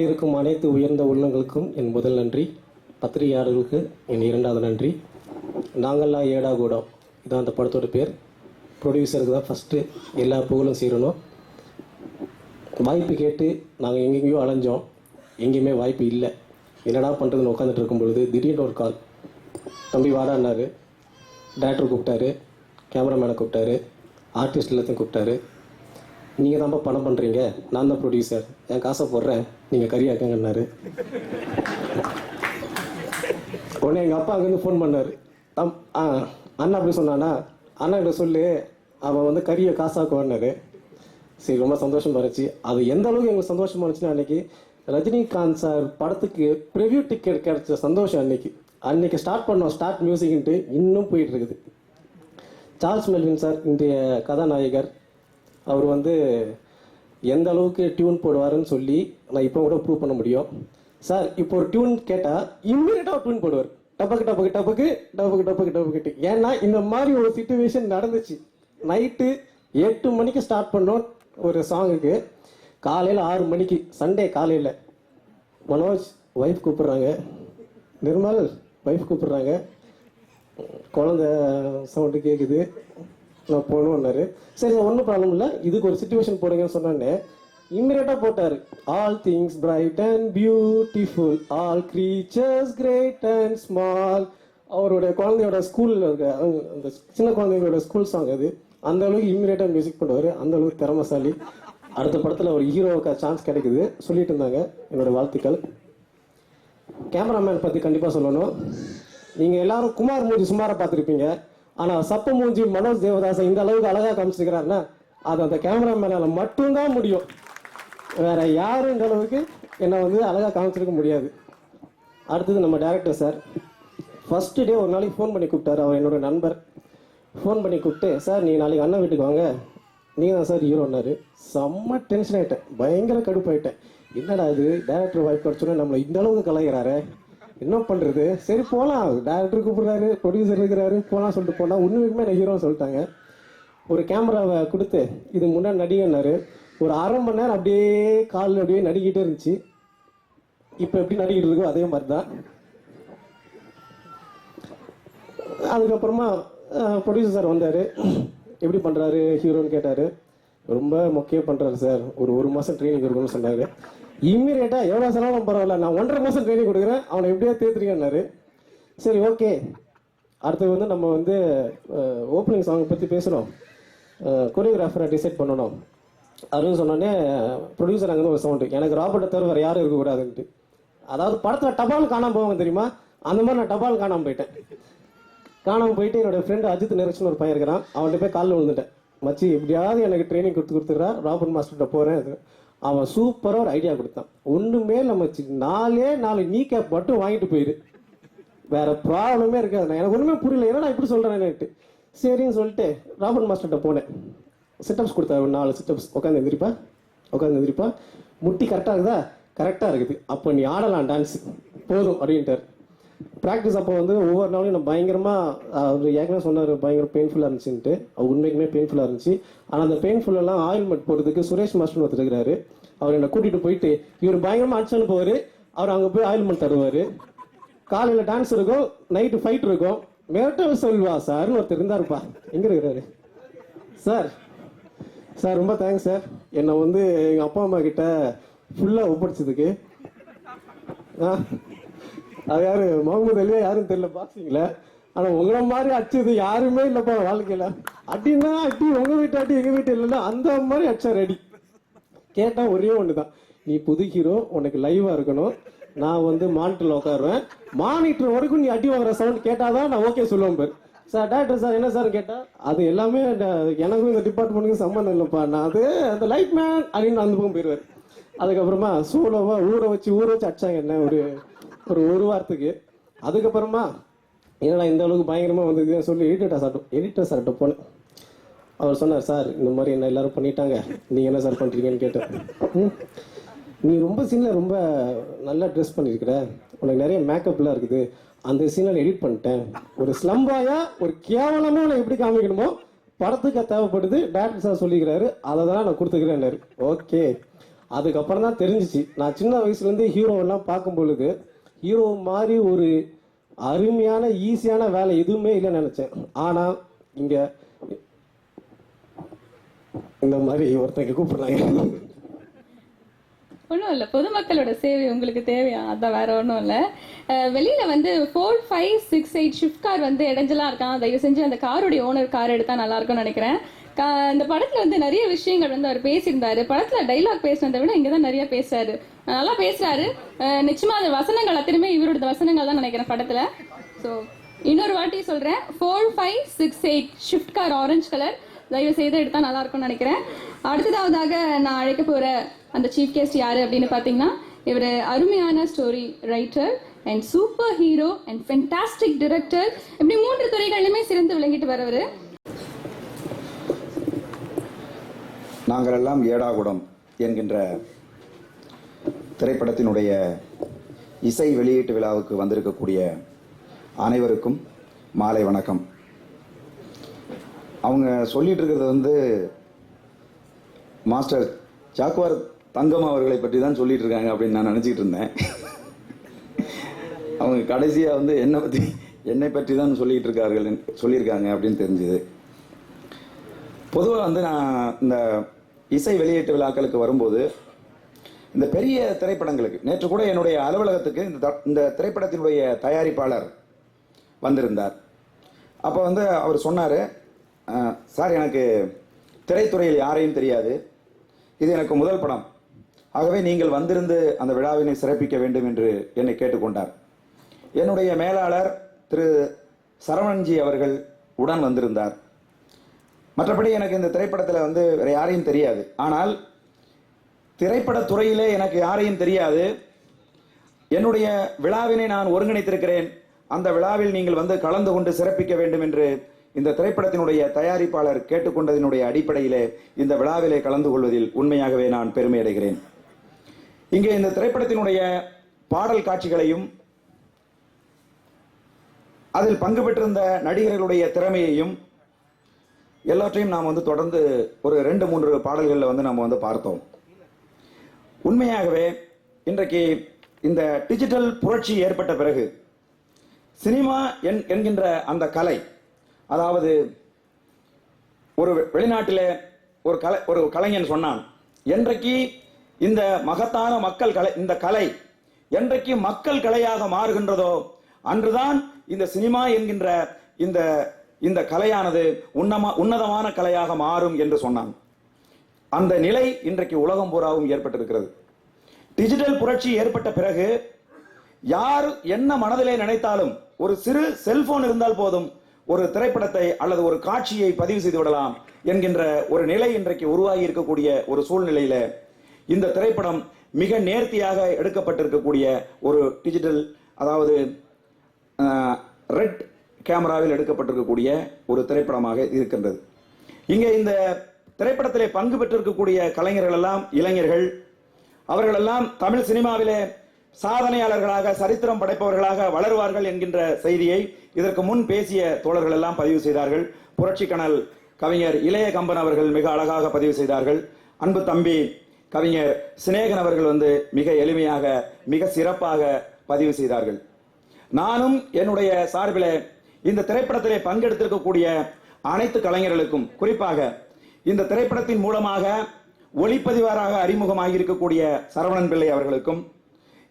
இருக்கும் அனைத்து உயர்ந்த உள்ளங்களுக்கும் என் முதல் நன்றி. பத்திரிகையாளர்களுக்கு என் இரண்டாவது நன்றி. நாங்கள்லாம் ஏடா கூடம், இதான் அந்த படத்தோட பேர். ப்ரொடியூசருக்கு தான் ஃபஸ்ட்டு எல்லா புகழும் சேரணும். வாய்ப்பு கேட்டு நாங்கள் எங்கெங்கேயோ அலைஞ்சோம், எங்கேயுமே வாய்ப்பு இல்லை. என்னடா பண்ணுறதுன்னு உட்காந்துட்டு இருக்கும் பொழுது திடீர்னு ஒரு கால், தம்பி வாடான்னாரு. டேரக்டர் கூப்பிட்டாரு, கேமராமேனை கூப்பிட்டாரு, ஆர்டிஸ்ட் எல்லாத்தையும் கூப்பிட்டாரு. நீங்கள் தான்ப்பா படம் பண்ணுறீங்க, நான் தான் ப்ரொடியூசர், என் காசை போடுறேன், நீங்கள் கறியாக்கங்கன்னாரு. உடனே எங்கள் அப்பா அங்கேருந்து ஃபோன் பண்ணார். அண்ணா அப்படி சொன்னானா, அண்ணா கிட்ட சொல்லு, அவன் வந்து கறியை காசாக்குவான்னாரு. சரி, ரொம்ப சந்தோஷமாக இருந்துச்சு. அது எந்த அளவுக்கு எங்களுக்கு சந்தோஷமாக இருந்துச்சுன்னா, அன்றைக்கி ரஜினிகாந்த் சார் படத்துக்கு ப்ரிவ்யூ டிக்கெட் கிடைச்ச சந்தோஷம் அன்றைக்கி ஸ்டார்ட் பண்ணோம். ஸ்டார்ட் மியூசிக்ன்ட்டு இன்னும் போயிட்டுருக்குது. சார்ல்ஸ் மெல்வின் சார் இன்றைய கதாநாயகர், அவர் வந்து எந்த அளவுக்கு டியூன் போடுவாருன்னு சொல்லி நான் இப்போ கூட ப்ரூவ் பண்ண முடியும். சார் இப்போ ஒரு டியூன் கேட்டால் இம்மீடியட்டாக டியூன் போடுவார், டபக்கு டபக்கு டபக்கு டபக்கு டபக்கு டபக்குட்டு. ஏன்னா இந்த மாதிரி ஒரு சிச்சுவேஷன் நடந்துச்சு. நைட்டு 8 மணிக்கு ஸ்டார்ட் பண்ணோம் ஒரு சாங்குக்கு, காலையில் 6 மணிக்கு, சண்டே காலையில் மனோஜ் ஒய்ஃப் கூப்பிட்றாங்க, நிர்மல் ஒய்ஃப் கூப்பிட்றாங்க, குழந்த சவுண்டு கேட்குது, நான் போகணுன்னாரு. சரி, ஒன்றும் ப்ராப்ளம் இல்லை, இதுக்கு ஒரு சிச்சுவேஷன் போடுங்கன்னு சொன்னோன்னே இம்மிடியட்டாக போட்டார். All things bright and beautiful, all creatures great and small. அவருடைய குழந்தையோட ஸ்கூலில் இருக்க அந்த சின்ன குழந்தைங்களோட ஸ்கூல் சாங் அது. அந்த அளவுக்கு இம்மிடியட்டாக மியூசிக் பண்ணுவார், அந்த அளவுக்கு திறமைசாலி. அடுத்த படத்தில் ஒரு ஹீரோவுக்கு சான்ஸ் கிடைக்குது சொல்லிட்டு இருந்தாங்க. என்னோட வாழ்த்துக்கள். கேமராமேன் பற்றி கண்டிப்பாக சொல்லணும். நீங்கள் எல்லாரும் குமார் மூஞ்சி சுமாராக பார்த்துருப்பீங்க, ஆனால் சப்ப மூஞ்சி மனோஜ் தேவதாசை இந்த அளவுக்கு அழகாக காமிச்சிருக்கிறாருன்னா அது அந்த கேமராமேனால மட்டும்தான் முடியும். வேற யாரும் இந்த அளவுக்கு என்னை வந்து அழகாக காமிச்சிருக்க முடியாது. அடுத்தது நம்ம டேரக்டர் சார். ஃபஸ்ட்டு டே ஒரு நாளைக்கு ஃபோன் பண்ணி கூப்பிட்டாரு. அவர் என்னோட நண்பர். ஃபோன் பண்ணி கூப்பிட்டு, சார் நீங்கள் நாளைக்கு அண்ணன் வீட்டுக்கு வாங்க, நீங்கள் தான் சார் ஹீரோன்னாரு. செம்ம டென்ஷன் ஆகிட்டேன், பயங்கர கடுப்பாயிட்டேன். என்னடா இது, டேரக்டர் வாய்ப்பு கிடச்சோன்னே நம்மளை இந்த அளவுக்கு கலாய்கிறாரு, என்ன பண்ணுறது? சரி போகலாம், டேரக்டர் கூப்பிட்றாரு, ப்ரொடியூசர் இருக்கிறாரு, போகலாம் சொல்லிட்டு போனால் உண்மைக்குமே நான் ஹீரோன்னு சொல்லிட்டாங்க. ஒரு கேமராவை கொடுத்து இது முன்னாடி நடிகன்னாரு. ஒரு 1/2 மணி நேரம் அப்படியே காலில் அப்படியே நடிக்கிட்டே இருந்துச்சு. இப்போ எப்படி நடிக்கிட்டு இருக்கோ அதே மாதிரி தான். அதுக்கப்புறமா ப்ரொடியூசர் சார் வந்தார். எப்படி பண்ணுறாரு ஹீரோன்னு கேட்டார். ரொம்ப மொக்கையாக பண்ணுறாரு சார், ஒரு மாதம் ட்ரைனிங் கொடுக்கணும்னு சொன்னார். இம்மீடியட்டாக எவ்வளோ செலவும் பரவாயில்ல, நான் 1.5 மாதம் ட்ரைனிங் கொடுக்குறேன், அவனை எப்படியா தேர்த்துருக்கேன்னாரு. சரி, ஓகே. அடுத்தது வந்து நம்ம வந்து ஓப்பனிங் சாங்கை பற்றி பேசுகிறோம். கொரியோகிராஃபரை டிசைட் பண்ணணும் அப்படின்னு சொன்னோடனே ப்ரொடியூசர் அங்கே ஒரு சவுண்டு, எனக்கு ராபர்ட்டை தவிர வேறு யாரும் இருக்கக்கூடாதுன்ட்டு. அதாவது படத்தில் டபால் காணாமல் போவாங்க தெரியுமா, அந்த மாதிரி நான் டபால் காணாமல் போயிட்டேன். காணாமல் போயிட்டு என்னோட ஃப்ரெண்டு அஜித் நிரக்ஷன் ஒரு பையன் இருக்கிறான், அவன்கிட்ட போய் காலில் விழுந்துட்டேன். மச்சி எப்படியாவது எனக்கு ட்ரைனிங் கொடுத்துக்கிறா, ராபர்ட் மாஸ்டர்கிட்ட போகிறேன். அவன் சூப்பராக ஒரு ஐடியா கொடுத்தான். ஒன்றுமே இல்லை மச்சி, 4 நீ கேப் மட்டும் வாங்கிட்டு போயிடு, வேற ப்ராப்ளமே இருக்காது. எனக்கு ஒன்றுமே புரியல, என்னடா இப்படி சொல்கிறேன்னுட்டு. சரின்னு சொல்லிட்டு ராபர்ட் மாஸ்டர்கிட்ட போனேன். சிட்டப்ஸ் கொடுத்தாரு, 4 சிட்டப்ஸ். உட்காந்து எந்திரிப்பா, முட்டி கரெக்டாக இருக்குதா, கரெக்டாக இருக்குது, அப்போ நீ ஆடலாம் டான்ஸ் போதும் அப்படின்ட்டார். ப்ராக்டிஸ் அப்போ வந்து ஒவ்வொரு நாளும் நான் பயங்கரமாக, அவர் ஏற்கனவே சொன்னார் பயங்கர பெயின்ஃபுல்லாக இருந்துச்சுன்ட்டு. உண்மைக்குமே பெயின்ஃபுல்லாக இருந்துச்சு. ஆனால் அந்த பெயின்ஃபுல்லெல்லாம் ஆயில்மெண்ட் போடுறதுக்கு சுரேஷ் மாஸ்டர் ஒருத்தர் இருக்கிறாரு, அவர் என்னை கூட்டிகிட்டு போயிட்டு இவர் பயங்கரமாக அடிச்சு அனுப்புவார். அவர் அங்கே போய் ஆயில்மெண்ட் தருவார். காலையில் டான்ஸ் இருக்கும், நைட்டு ஃபைட் இருக்கும். மிரட்டல் சொல்வா சார்னு ஒருத்தர் இருந்தாருப்பா, எங்கே இருக்கிறாரு சார்? சார் ரொம்ப தேங்க்ஸ் சார், என்னை வந்து எங்கள் அப்பா அம்மா கிட்ட ஃபுல்லாக ஒப்படைச்சதுக்கு. அது யார், முகமது அலியா யாரும் தெரியல பாக்ஸிங்கில். ஆனால் உங்களை மாதிரி அடிச்சது யாருமே இல்லைப்பா வாழ்க்கையில். அடின்னா அடி, உங்கள் வீட்டு அடி எங்கள் வீட்டு இல்லைன்னா அந்த மாதிரி அடிச்சார் அடி. கேட்டால் ஒரே ஒன்று தான், நீ புது ஹீரோ, உனக்கு லைவாக இருக்கணும், நான் வந்து மானிட்டரில் உட்காருவேன், மானிட்டர் வரைக்கும் நீ அடி வாங்குற சவுண்ட் கேட்டாதான் நான் ஓகே சொல்லுவேன் பேர். சார் டேரக்டர் சார் என்ன சார் கேட்டால், அது எல்லாமே எனக்கும் இந்த டிபார்ட்மெண்ட்டுக்கும் சம்மந்தம் இல்லைப்பா, நான் அது அந்த லைட் மேன் அப்படின்னு அந்த பக்கம் போயிடுவார். அதுக்கப்புறமா சோலோவாக ஊற வச்சு அடிச்சாங்க என்ன ஒரு வாரத்துக்கு. அதுக்கப்புறமா என்னடா இந்த அளவுக்கு பயங்கரமாக வந்து சொல்லி எடிட்டர் சார்கிட்ட போனேன். அவர் சொன்னார், சார் இந்த மாதிரி என்ன எல்லாரும் பண்ணிட்டாங்க, நீங்கள் என்ன சார் பண்ணுறீங்கன்னு கேட்டேன். நீ ரொம்ப சீனில் ரொம்ப நல்லா ட்ரெஸ் பண்ணியிருக்கிற, உனக்கு நிறைய மேக்கப்லாம் இருக்குது, அந்த சீனில் எடிட் பண்ணிட்டேன், ஒரு ஸ்லம்பாயா ஒரு கேவலமாக நான் எப்படி காமிக்கணுமோ படத்துக்கு தேவைப்படுது, டேரக்டர் சார் சொல்லிக்கிறாரு, அதை தான் நான் கொடுத்துக்கிறேன்னாரு. ஓகே. அதுக்கப்புறம் தான் தெரிஞ்சிச்சு, நான் சின்ன வயசுலேருந்து ஹீரோவெல்லாம் பார்க்கும் பொழுது ஹீரோ மாதிரி ஒரு அருமையான ஈஸியான வேலை எதுவுமே இல்லைன்னு நினச்சேன். ஆனால் இங்கே இந்த மாதிரி ஒருத்தங்க கூப்பிடுறாங்க. ஒன்றும் இல்லை, பொதுமக்களோட சேவை உங்களுக்கு தேவையா, அதான் வேற ஒன்றும் இல்லை. வெளியில் வந்து 4, 5, 6, 8 ஷிஃப்ட் கார் வந்து இடைஞ்சலாக இருக்கான், தயவு செஞ்சு அந்த காருடைய ஓனர் கார் எடுத்தால் நல்லாயிருக்கும்னு நினைக்கிறேன். இந்த படத்தில் வந்து நிறைய விஷயங்கள் வந்து அவர் பேசியிருந்தாரு. படத்தில் டைலாக் பேசினதை விட இங்கே தான் நிறைய பேசுறாரு, நல்லா பேசுறாரு. நிச்சயமாக அது வசனங்கள் அத்தனையுமே இவரோட வசனங்கள் தான் நினைக்கிறேன் படத்தில். ஸோ இன்னொரு வாட்டி சொல்கிறேன், 4, 5, 6, 8 ஷிஃப்ட் கார் ஆரஞ்சு கலர் தயவு செய்து எடுத்தால் நல்லா இருக்கும்னு நினைக்கிறேன். அடுத்ததாவதாக நான் அழைக்க போகிற அந்த சீஃப் கெஸ்ட் யார் அப்படின்னு பார்த்தீங்கன்னா, இவர் அருமையான story writer and super hero and fantastic director, இப்படி 3 துறைகளிலுமே சிறந்து விளங்கிட்டு வரவர். நாங்கள் எல்லாம் ஏடாகுடம் என்கின்ற திரைப்படத்தினுடைய இசை வெளியீட்டு விழாவுக்கு வந்திருக்கக்கூடிய அனைவருக்கும் மாலை வணக்கம். அவங்க சொல்லிட்டு இருக்கிறது வந்து மாஸ்டர் ஜாக்குவார் தங்கம் அவர்களை பற்றி தான் சொல்லிட்டு இருக்காங்க அப்படின்னு நான் நினச்சிக்கிட்டு இருந்தேன். அவங்க கடைசியாக வந்து என்னை பற்றி தான் சொல்லியிருக்காங்க அப்படின்னு தெரிஞ்சுது. பொதுவாக வந்து நான் இந்த இசை வெளியீட்டு விழாக்களுக்கு வரும்போது இந்த பெரிய திரைப்படங்களுக்கு, நேற்று கூட என்னுடைய அலுவலகத்துக்கு இந்த திரைப்படத்தினுடைய தயாரிப்பாளர் வந்திருந்தார். அப்போ வந்து அவர் சொன்னார், சார் எனக்கு திரைத்துறையில் யாரையும் தெரியாது, இது எனக்கு முதல் படம், ஆகவே நீங்கள் வந்திருந்து அந்த விழாவினை சிறப்பிக்க வேண்டும் என்று என்னை கேட்டுக்கொண்டார். என்னுடைய மேலாளர் திரு சரவணன்ஜி அவர்கள் உடன் வந்திருந்தார். மற்றபடி எனக்கு இந்த திரைப்படத்தில் வந்து வேறு யாரையும் தெரியாது. ஆனால் திரைப்படத்துறையிலே எனக்கு யாரையும் தெரியாது. என்னுடைய விழாவினை நான் ஒருங்கிணைத்திருக்கிறேன், அந்த விழாவில் நீங்கள் வந்து கலந்து கொண்டு சிறப்பிக்க வேண்டும் என்று இந்த திரைப்படத்தினுடைய தயாரிப்பாளர் கேட்டுக்கொண்டதினுடைய அடிப்படையிலே இந்த விழாவிலே கலந்து கொள்வதில் உண்மையாகவே நான் பெருமை அடைகிறேன். இங்கே இந்த திரைப்படத்தினுடைய பாடல் காட்சிகளையும் அதில் பங்கு பெற்றிருந்த நடிகர்களுடைய திறமையையும் எல்லாற்றையும் நாம் வந்து தொடர்ந்து ஒரு 2-3 பாடல்களில் வந்து நம்ம வந்து பார்த்தோம். உண்மையாகவே இன்றைக்கு இந்த டிஜிட்டல் புரட்சி ஏற்பட்ட பிறகு சினிமா என்கின்ற அந்த கலை, அதாவது ஒரு வெளிநாட்டிலே ஒரு கலைஞன் சொன்னான், என்றைக்கு இந்த மகத்தான இந்த கலை என்றைக்கு மக்கள் கலையாக மாறுகின்றதோ அன்றுதான் இந்த சினிமா என்கின்ற இந்த இந்த கலையானது உன்னதமான கலையாக மாறும் என்று சொன்னான். அந்த நிலை இன்றைக்கு உலகம் பூராவும் ஏற்பட்டிருக்கிறது. டிஜிட்டல் புரட்சி ஏற்பட்ட பிறகு யார் என்ன மனதிலே நினைத்தாலும் ஒரு சிறு செல்போன் இருந்தால் போதும் ஒரு திரைப்படத்தை அல்லது ஒரு காட்சியை பதிவு செய்து விடலாம் என்கின்ற ஒரு நிலை இன்றைக்கு உருவாகி இருக்கக்கூடிய ஒரு சூழ்நிலையில இந்த திரைப்படம் மிக நேர்த்தியாக எடுக்கப்பட்டிருக்கக்கூடிய ஒரு டிஜிட்டல், அதாவது ரெட் கேமராவில் எடுக்கப்பட்டிருக்கக்கூடிய ஒரு திரைப்படமாக இருக்கின்றது. இங்கே இந்த திரைப்படத்திலே பங்கு பெற்றிருக்கக்கூடிய கலைஞர்கள் எல்லாம் இளைஞர்கள். அவர்களெல்லாம் தமிழ் சினிமாவிலே சாதனையாளர்களாக சரித்திரம் படைப்பவர்களாக வளருவார்கள் என்கின்ற செய்தியை இதற்கு முன் பேசிய தோழர்கள் எல்லாம் பதிவு செய்தார்கள். புரட்சி கனல் கவிஞர் இளைய கம்பன் அவர்கள் மிக அழகாக பதிவு செய்தார்கள். அன்பு தம்பி கவிஞர் சினேகன் அவர்கள் மிக எளிமையாக மிக சிறப்பாக பதிவு செய்தார்கள். நானும் என்னுடைய சார்பில் இந்த திரைப்படத்திலே பங்கெடுத்திருக்கக்கூடிய அனைத்து கலைஞர்களுக்கும், குறிப்பாக இந்த திரைப்படத்தின் மூலமாக ஒளிப்பதிவாராக அறிமுகமாகி இருக்கக்கூடிய சரவணன் பிள்ளை அவர்களுக்கும்,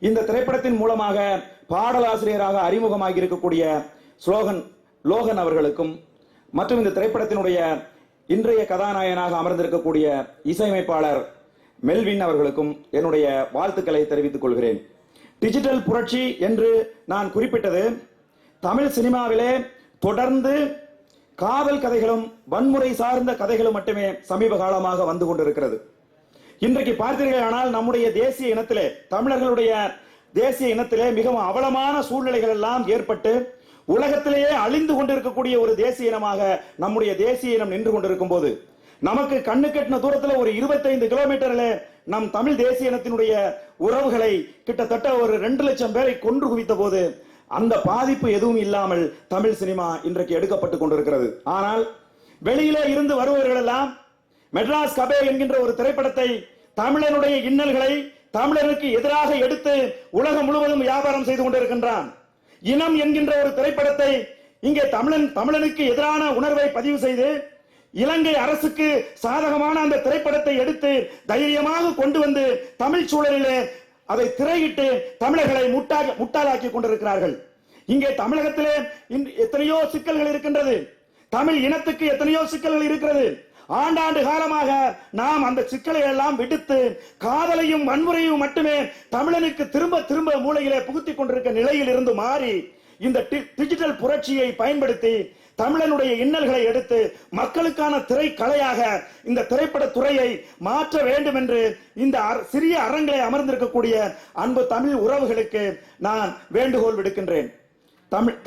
இந்த திரைப்படத்தின் மூலமாக பாடலாசிரியராக அறிமுகமாகி இருக்கக்கூடிய லோகன் அவர்களுக்கும், மற்றும் இந்த திரைப்படத்தினுடைய இன்றைய கதாநாயகனாக அமர்ந்திருக்கக்கூடிய இசையமைப்பாளர் மெல்வின் அவர்களுக்கும் என்னுடைய வாழ்த்துக்களை தெரிவித்துக் கொள்கிறேன். டிஜிட்டல் புரட்சி என்று நான் குறிப்பிட்டது தமிழ் சினிமாவிலே தொடர்ந்து காதல் கதைகளும் வன்முறை சார்ந்த கதைகளும் மட்டுமே சமீப காலமாக வந்து கொண்டிருக்கிறது. இன்றைக்கு பார்த்தீர்களானால் நம்முடைய தேசிய இனத்திலே, தமிழர்களுடைய தேசிய இனத்திலே மிகவும் அவலமான சூழ்நிலைகள் எல்லாம் ஏற்பட்டு உலகத்திலேயே அழிந்து கொண்டிருக்கக்கூடிய ஒரு தேசிய இனமாக நம்முடைய தேசிய இனம் நின்று கொண்டிருக்கும் போது, நமக்கு கண்ணு கட்டின தூரத்தில் ஒரு 25 கிலோமீட்டர்ல நம் தமிழ் தேசிய இனத்தினுடைய உறவுகளை கிட்டத்தட்ட ஒரு 2 லட்சம் பேரை கொன்று குவித்த போது அந்த பாதிப்பு எதுவும் இல்லாமல் தமிழ் சினிமா இன்றைக்கு எடுக்கப்பட்டு கொண்டிருக்கிறது. ஆனால் வெளியிலே இருந்து வருபவர்கள் எல்லாம் மெட்ராஸ் கபே என்கின்ற ஒரு திரைப்படத்தை தமிழனுடைய இன்னல்களை தமிழனுக்கு எதிராக எடுத்து உலகம் முழுவதும் வியாபாரம் செய்து கொண்டிருக்கின்றான். இனம் என்கின்ற ஒரு திரைப்படத்தை இங்கே தமிழனுக்கு எதிரான உணர்வை பதிவு செய்து இலங்கை அரசுக்கு சாதகமான அந்த திரைப்படத்தை எடுத்து தைரியமாக கொண்டு வந்து தமிழ் சூழலிலே அதை திரையிட்டு தமிழர்களை முட்டாளாக்கி கொண்டிருக்கிறார்கள். இங்கே தமிழகத்திலே எத்தனையோ சிக்கல்கள் இருக்கின்றது. தமிழ் இனத்துக்கு எத்தனையோ சிக்கல்கள் இருக்கிறது. ஆண்டாண்டு காலமாக நாம் அந்த சிக்கலை எல்லாம் விடுத்து காதலையும் வன்முறையும் மட்டுமே தமிழனுக்கு திரும்ப திரும்ப மூளையிலே புகுத்தி கொண்டிருக்க நிலையில் இருந்து மாறி இந்த டிஜிட்டல் புரட்சியை பயன்படுத்தி தமிழனுடைய இன்னல்களை எடுத்து மக்களுக்கான திரைக்கலையாக இந்த திரைப்பட துறையை மாற்ற வேண்டும் என்று இந்த சிறிய அரங்கிலே அமர்ந்திருக்கக்கூடிய அன்பு தமிழ் உறவுகளுக்கு நான் வேண்டுகோள் விடுக்கின்றேன்.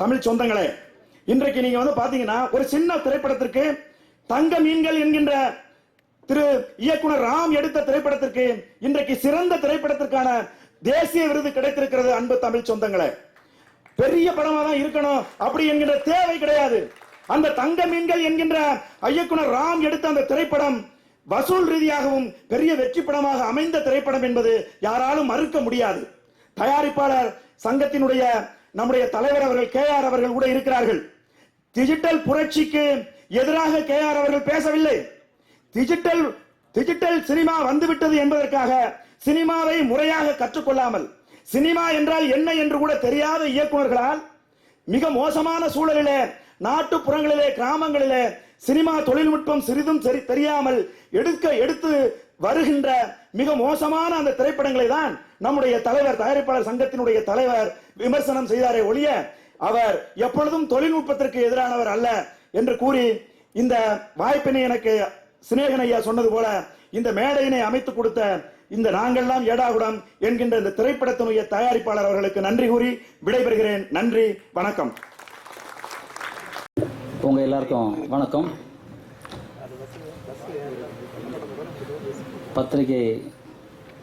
தமிழ் சொந்தங்களே, இன்றைக்கு நீங்க பாத்தீங்கன்னா ஒரு சின்ன திரைப்படத்திற்கு தங்க மீன்கள் என்கின்ற திரு இயக்குனர் ராம் எடுத்த திரைப்படத்திற்கு இன்றைக்கு சிறந்த திரைப்படத்திற்கான தேசிய விருது கிடைத்திருக்கிறது. அன்பு தமிழ் சொந்தங்களே, பெரிய படமா தான் இருக்கணும் அப்படி என்கின்ற தேவை கிடையாது. அந்த தங்க மீன்கள் என்கின்ற இயக்குனர் ராம் எடுத்த அந்த திரைப்படம் வசூல் ரீதியாகவும் பெரிய வெற்றி படமாக அமைந்த திரைப்படம் என்பது யாராலும் மறுக்க முடியாது. தயாரிப்பாளர் சங்கத்தினுடைய நம்முடைய தலைவர் அவர்கள் KR அவர்கள் கூட இருக்கிறார்கள். டிஜிட்டல் புரட்சிக்கு எதிராக KR அவர்கள் பேசவில்லை. டிஜிட்டல் சினிமா வந்துவிட்டது என்பதற்காக சினிமாவை முறையாக கற்றுக்கொள்ளாமல், சினிமா என்றால் என்ன என்று கூட தெரியாத இயக்குநர்களால் மிக மோசமான சூழலிலே நாட்டுப்புறங்களிலே கிராமங்களிலே சினிமா தொழில்நுட்பம் சிறிதும் தெரியாமல் எடுத்து வருகின்ற மிக மோசமான அந்த திரைப்படங்களை தான் நம்முடைய தலைவர், தயாரிப்பாளர் சங்கத்தினுடைய தலைவர் விமர்சனம் செய்தாரே ஒழிய அவர் எப்பொழுதும் தொழில்நுட்பத்திற்கு எதிரானவர் அல்ல என்று கூறி, இந்த வாய்ப்பினை எனக்கு சினேகன் ஐயா சொன்னது போல இந்த மேடையினை அமைத்துக் கொடுத்த இந்த நாங்கள்லாம் ஏடாகுடம் என்கின்ற இந்த திரைப்படத்தினுடைய தயாரிப்பாளர் அவர்களுக்கு நன்றி கூறி விடைபெறுகிறேன். நன்றி, வணக்கம். உங்க எல்லாருக்கும் வணக்கம். பத்திரிகை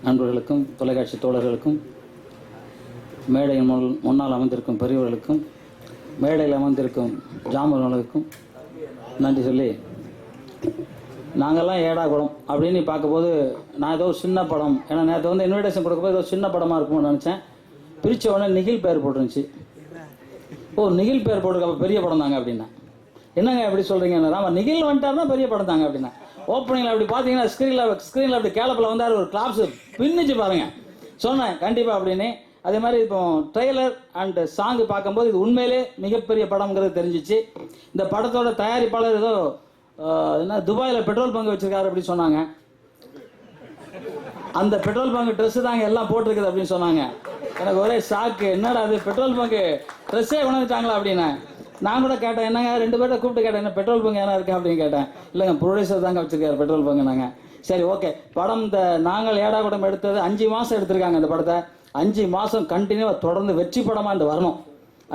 நண்பர்களுக்கும் தொலைக்காட்சி தோழர்களுக்கும் மேடையின் முன்னால் அமர்ந்திருக்கும் பெரியவர்களுக்கும் மேடையில் அமர்ந்திருக்கும் ஜாம்பர்களுக்கும் நன்றி சொல்லி, நாங்கள்லாம் ஏடாகுடம் அப்படின்னு பார்க்கும்போது நான் ஏதோ சின்ன படம், ஏன்னா நேற்று இன்விடேஷன் கொடுக்கும்போது ஏதோ சின்ன படமாக இருக்கும்னு நினச்சேன். பிரித்த உடனே நிகில் பேர் போட்டுருந்துச்சு. ஓ, நிகில் பேர் போட்டுருக்க அப்போ பெரிய படம் தாங்க அப்படின்னா. என்னங்க எப்படி சொல்கிறீங்க? ராம நிகில் வந்துட்டாருன்னா பெரிய படம் தாங்க அப்படின்னா. ஓப்பனிங்கில் அப்படி பார்த்தீங்கன்னா ஸ்க்ரீனில் அப்படி கேலப்பில் வந்தார், ஒரு கிளாப்ஸ் பின்னிச்சு பாருங்க. சொன்னேன் கண்டிப்பாக அப்படின்னு. அதே மாதிரி இப்போ ட்ரெய்லர் அண்ட் சாங் பார்க்கும்போது இது உண்மையிலே மிகப்பெரிய படம்ங்கிறது தெரிஞ்சிச்சு. இந்த படத்தோட தயாரிப்பாளர் ஏதோ என்ன துபாயில் பெட்ரோல் பங்கு வச்சிருக்காரு அப்படின்னு சொன்னாங்க. அந்த பெட்ரோல் பங்கு ட்ரெஸ்ஸு தாங்க எல்லாம் போட்டிருக்குது அப்படின்னு சொன்னாங்க. எனக்கு ஒரே ஷாக்கு, என்னடா அது பெட்ரோல் பங்கு ட்ரெஸ்ஸே உணர்ந்துட்டாங்களா அப்படின்னு. நான் கூட கேட்டேன், என்னங்க 2 பேர்ட்ட கூப்பிட்டு கேட்டேன், என்ன பெட்ரோல் பங்கு ஏன்னா இருக்கா அப்படின்னு கேட்டேன். இல்லைங்க ப்ரொடியூசர் தாங்க வச்சிருக்காரு பெட்ரோல் பங்கு. நாங்கள் சரி ஓகே. படம் இந்த நாங்கள் ஏடாகுடம் எடுத்தது 5 மாதம் எடுத்திருக்காங்க. இந்த படத்தை 5 மாதம் கண்டினியூவாக தொடர்ந்து வெற்றி படமாக இந்த வரணும்.